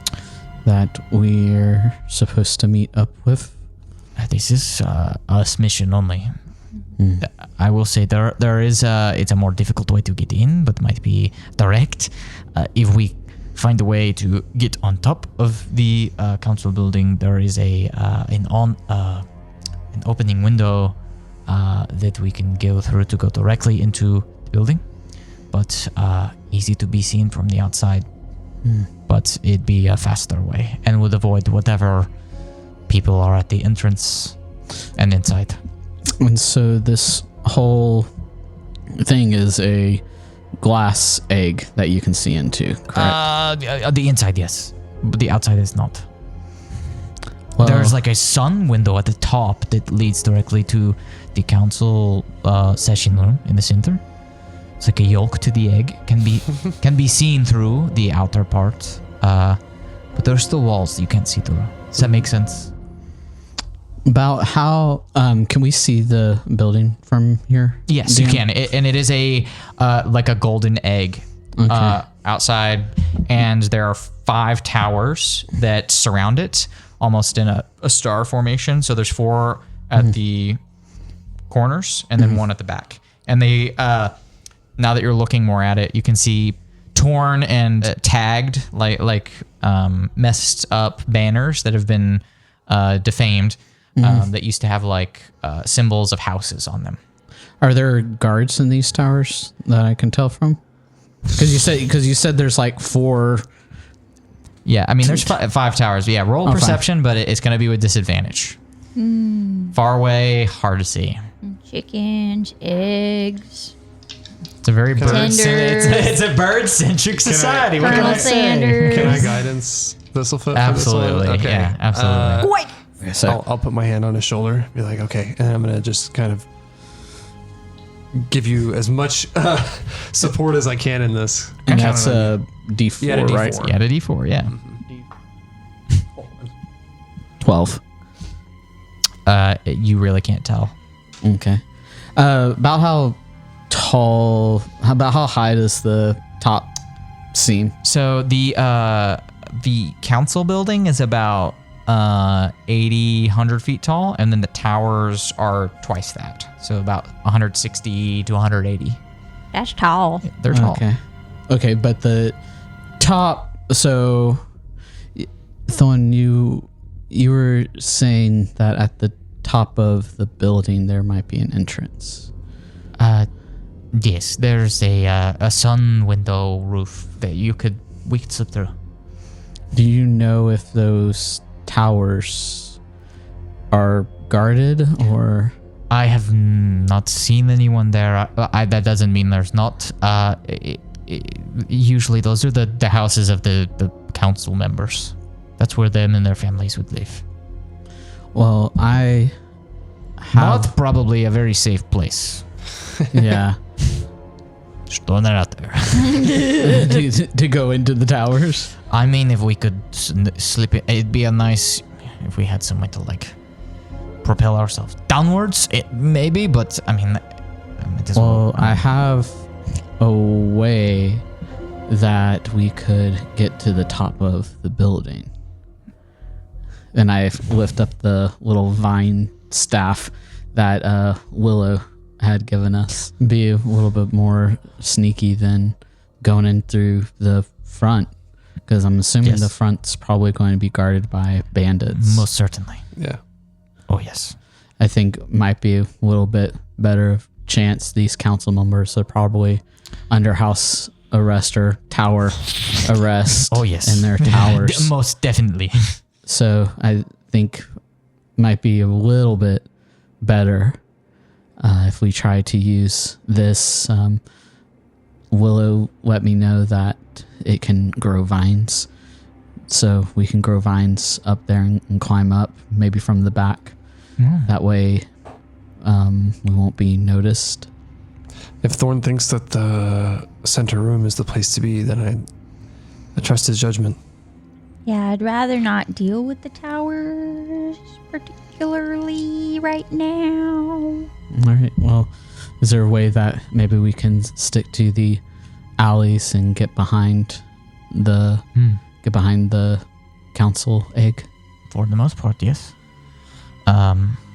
that we're supposed to meet up with? This is us mission only. I will say there is it's a more difficult way to get in, but might be direct. If we find a way to get on top of the council building, there is an opening window that we can go through to go directly into the building, but easy to be seen from the outside. But it'd be a faster way and would avoid whatever people are at the entrance and inside. And so this whole thing is a glass egg that you can see into, correct? The inside, yes, but the outside is not. Well, There's like a sun window at the top that leads directly to the council session room in the center. It's like a yolk to the egg. Can be seen through the outer part, but there's still walls you can't see through. Does that make sense? about how can we see the building from here? Yes, you can. And it is a like a golden egg outside, and there are 5 towers that surround it, almost in a star formation. So there's 4 at the corners, and then 1 at the back. And they now that you're looking more at it, you can see torn and tagged, like messed up banners that have been defamed. That used to have like symbols of houses on them. Are there guards in these towers that I can tell from? Because you said there's like 4. Yeah, I mean there's 5 towers. Yeah, roll perception, 5. But it's going to be with disadvantage. Far away, hard to see. Chickens, eggs. It's a very it's a bird-centric society. What can I say? Sanders. Can I guidance Thistlefoot? Absolutely. Okay. Yeah, absolutely. Wait. So I'll put my hand on his shoulder, be like, okay, and I'm gonna just kind of give you as much support as I can in this. and that's a D4, Yeah, a D4. right? Yeah, the D4. Yeah. 12. You really can't tell. Okay. About how tall? About how high does the top seem? So the council building is about 80, 100 feet tall, and then the towers are twice that. So about 160 to 180. That's tall. They're tall. Okay, but the top. So, Thorn, you were saying that at the top of the building there might be an entrance. Yes, there's a sun window roof that we could slip through. Do you know if those towers are guarded or? I have not seen anyone there. That doesn't mean there's not. Usually those are the houses of the council members. That's where them and their families would live. Well, I have... Not probably a very safe place. Yeah. Just throwing that out there. to go into the towers? I mean, if we could slip it, it'd be a nice... If we had some way to, like, propel ourselves downwards, maybe, but, I mean... Well, I have a way that we could get to the top of the building. And I lift up the little vine staff that Willow had given us. Be a little bit more sneaky than going in through the front, because I'm assuming the front's probably going to be guarded by bandits. Most certainly. Yeah. Oh, yes. I think might be a little bit better chance. These council members are probably under house arrest or tower arrest. Oh, yes. In their towers. Most definitely. So I think might be a little bit better if we try to use this. Willow let me know that it can grow vines. So we can grow vines up there and climb up, maybe from the back. That way we won't be noticed. If Thorn thinks that the center room is the place to be, then I trust his judgment. Yeah, I'd rather not deal with the towers particularly right now. All right. Well, is there a way that maybe we can stick to the alleys and get behind the council egg? For the most part, yes.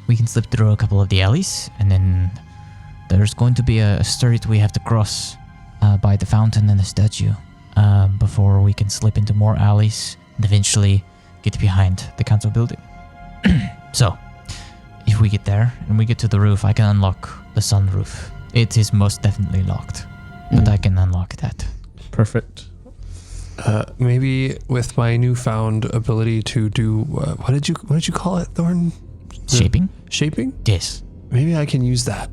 We can slip through a couple of the alleys, and then there's going to be a street we have to cross by the fountain and the statue before we can slip into more alleys and eventually get behind the council building. So, if we get there and we get to the roof, I can unlock the sunroof. It is most definitely locked, but I can unlock that. Perfect. Maybe with my newfound ability to do what did you call it, Thorn? Shaping? Yes. Maybe I can use that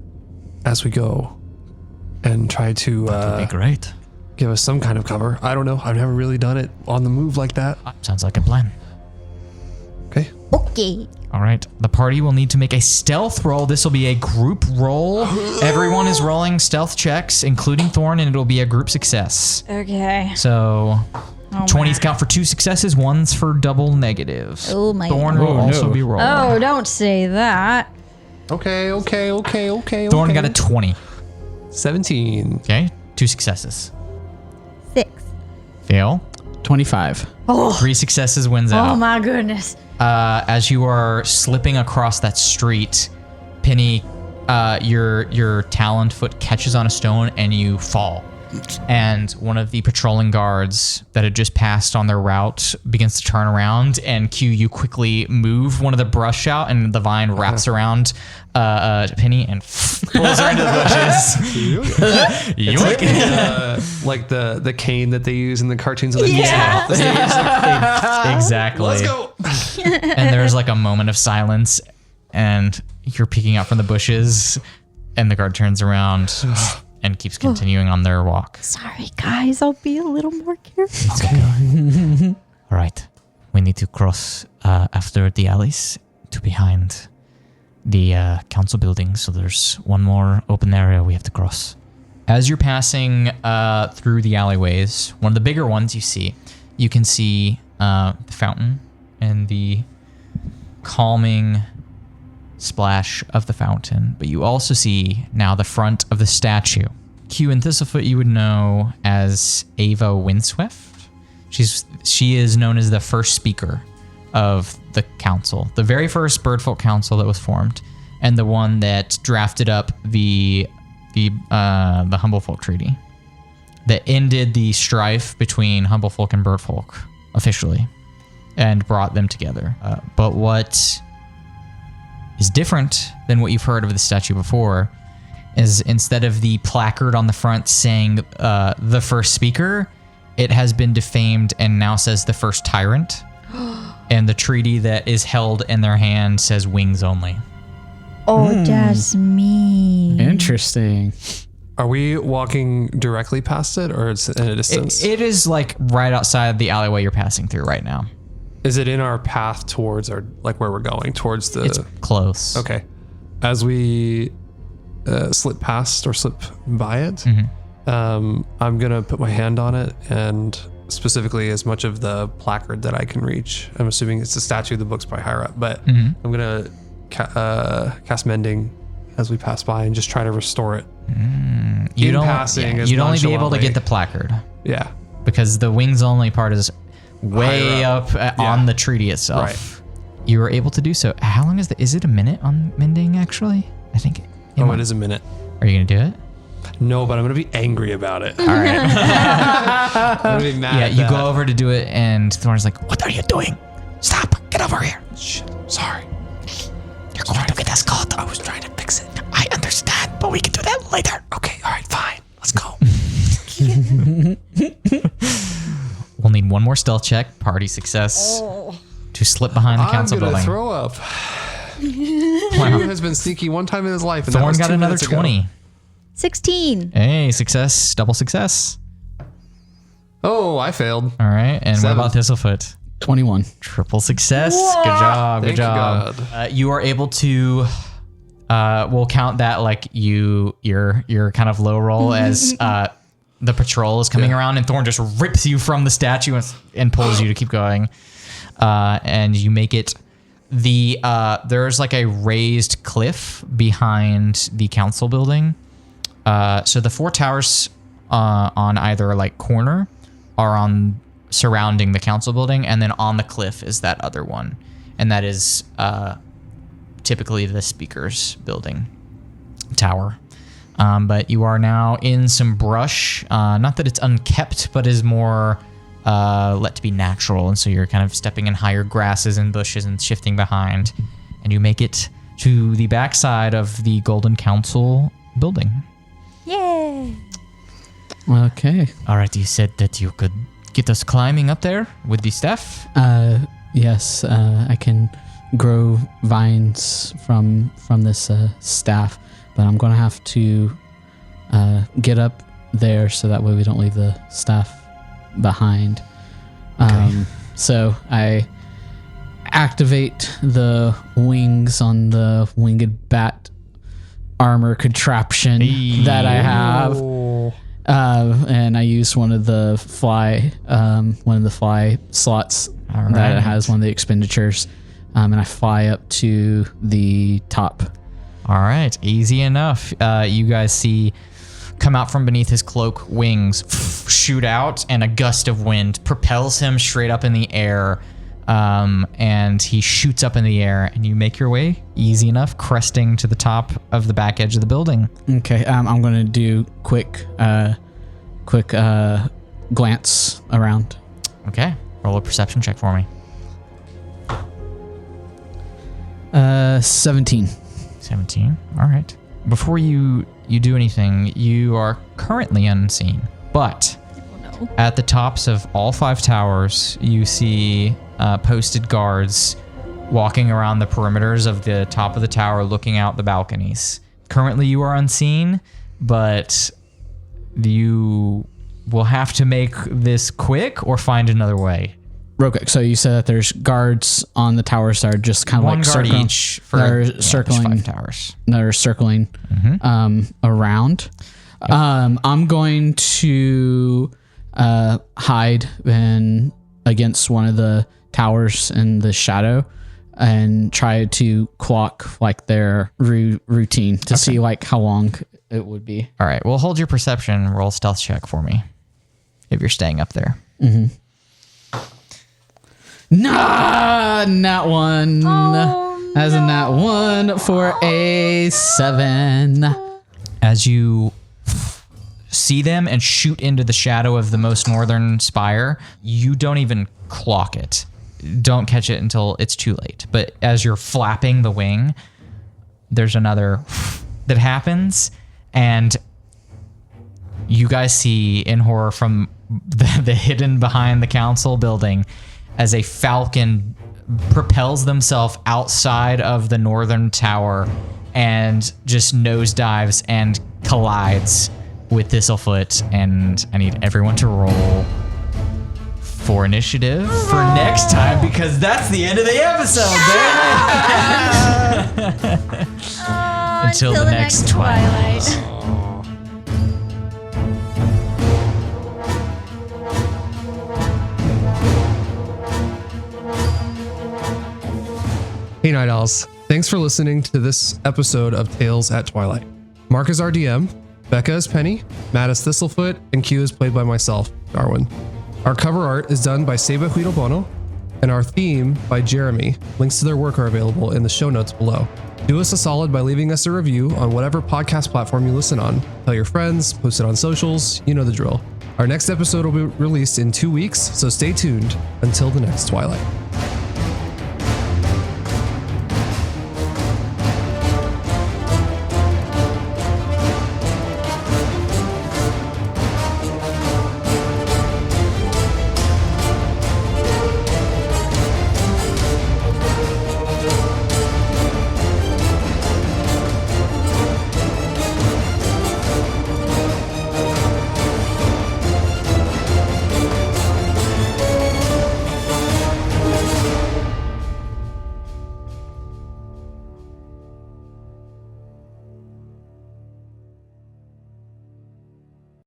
as we go and try to That would be great. give us some kind of cover. I don't know. I've never really done it on the move like that. Sounds like a plan. Okay. Okay. All right. The party will need to make a stealth roll. This will be a group roll. Everyone is rolling stealth checks, including Thorn, and it'll be a group success. Okay. So 20s count for 2 successes, 1's for double negatives. Oh my Thorn will also be rolling. Oh, don't say that. Okay. Thorn got a 20. 17. Okay. 2 successes. 6. Fail. 25. 3 successes wins Oh out. my goodness. As you are slipping across that street, Penny, your taloned foot catches on a stone and you fall. And one of the patrolling guards that had just passed on their route begins to turn around and cue you quickly move one of the brush out, and the vine wraps around Penny and pulls her into the bushes. It's like the cane that they use in the cartoons of the Exactly. Let's go. And there's like a moment of silence, and you're peeking out from the bushes, and the guard turns around and keeps continuing on their walk. Sorry, guys. I'll be a little more careful. All right. We need to cross after the alleys to behind the council building. So there's one more open area we have to cross. As you're passing through the alleyways, one of the bigger ones you can see the fountain and the calming splash of the fountain. But you also see now the front of the statue. Q and Thistlefoot you would know as Ava Windswift. She is known as the first speaker of the council, the very first Birdfolk council that was formed, and the one that drafted up the Humblefolk Treaty that ended the strife between Humblefolk and Birdfolk officially and brought them together. But what is different than what you've heard of the statue before is instead of the placard on the front saying the first speaker, it has been defamed and now says the first tyrant. And the treaty that is held in their hand says wings only. Oh, that's me. Interesting. Are we walking directly past it, or it's in a distance? It is like right outside the alleyway you're passing through right now. Is it in our path towards our, like where we're going, towards the... It's close. Okay. As we slip past or slip by it, I'm going to put my hand on it, and specifically as much of the placard that I can reach. I'm assuming it's a statue, the book's probably higher up, but I'm going to cast Mending as we pass by and just try to restore it. You'd only be able to get the placard. Yeah. Because the wings only part is way up on the treaty itself. Right. You were able to do so. How long is it a minute on Mending actually? I think. It is a minute. Are you going to do it? No, but I'm going to be angry about it. All right. I'm going to be mad at you that. go over to do it and Thorn's like, what are you doing? Stop. Get over here. Shit, sorry. You're going to get us caught. I was trying to fix it. I understand, but we can do that later. Okay, all right, fine. Let's go. We'll need one more stealth check, party success, to slip behind the council I'm going building. to throw up. Q has been sneaky one time in his life. And Thorn that was got 2 another minutes ago. 20. 16. Hey, success, double success. Oh, I failed. All right, and 7. what about Thistlefoot? 21. Triple success. Good job. Thank Good job. God. You are able to. We'll count that like your kind of low roll as the patrol is coming around, and Thorn just rips you from the statue and pulls you to keep going. And you make it. There's like a raised cliff behind the council building. So the 4 towers on either like corner are surrounding the council building, and then on the cliff is that other one, and that is typically the speaker's building tower. But you are now in some brush, not that it's unkept, but is more let to be natural, and so you're kind of stepping in higher grasses and bushes and shifting behind, and you make it to the backside of the Golden Council building. Yay. Okay. All right, you said that you could get us climbing up there with the staff. Yes, I can grow vines from this staff, but I'm going to have to get up there so that way we don't leave the staff behind. So I activate the wings on the winged bat armor contraption that I have. Oh. And I use one of the fly slots that has one of the expenditures, and I fly up to the top. All right, easy enough. You guys see come out from beneath his cloak, wings shoot out, and a gust of wind propels him straight up in the air. And he shoots up in the air, and you make your way easy enough, cresting to the top of the back edge of the building. Okay, I'm going to do quick glance around. Okay, roll a perception check for me. 17. 17. All right. Before you do anything, you are currently unseen, but at the tops of all 5 towers, you see posted guards walking around the perimeters of the top of the tower, looking out the balconies. Currently, you are unseen, but you will have to make this quick or find another way. Real quick. So you said that there's guards on the towers that are just kind of One like guard circling, each for they're circling 5 towers. that are circling around. Yep. I'm going to hide against one of the towers in the shadow and try to clock like their routine to see like how long it would be. All right. Well, hold your perception and roll stealth check for me if you're staying up there. Nah, not one. As in that one for a 7. As you see them and shoot into the shadow of the most northern spire, you don't even clock it. Don't catch it until it's too late. But as you're flapping the wing, there's another that happens, and you guys see in horror from the hidden behind the council building as a falcon propels themselves outside of the northern tower and just nosedives and collides with Thistlefoot. And I need everyone to roll for initiative for next time, because that's the end of the episode. Until the next Twilight. Hey Night Owls, thanks for listening to this episode of Tales at Twilight. Mark is our DM, Becca is Penny, Matt is Thistlefoot, and Q is played by myself, Darwin. Our cover art is done by Seba Huidobono, and our theme by Jeremy. Links to their work are available in the show notes below. Do us a solid by leaving us a review on whatever podcast platform you listen on. Tell your friends, post it on socials, you know the drill. Our next episode will be released in 2 weeks, so stay tuned until the next Twilight.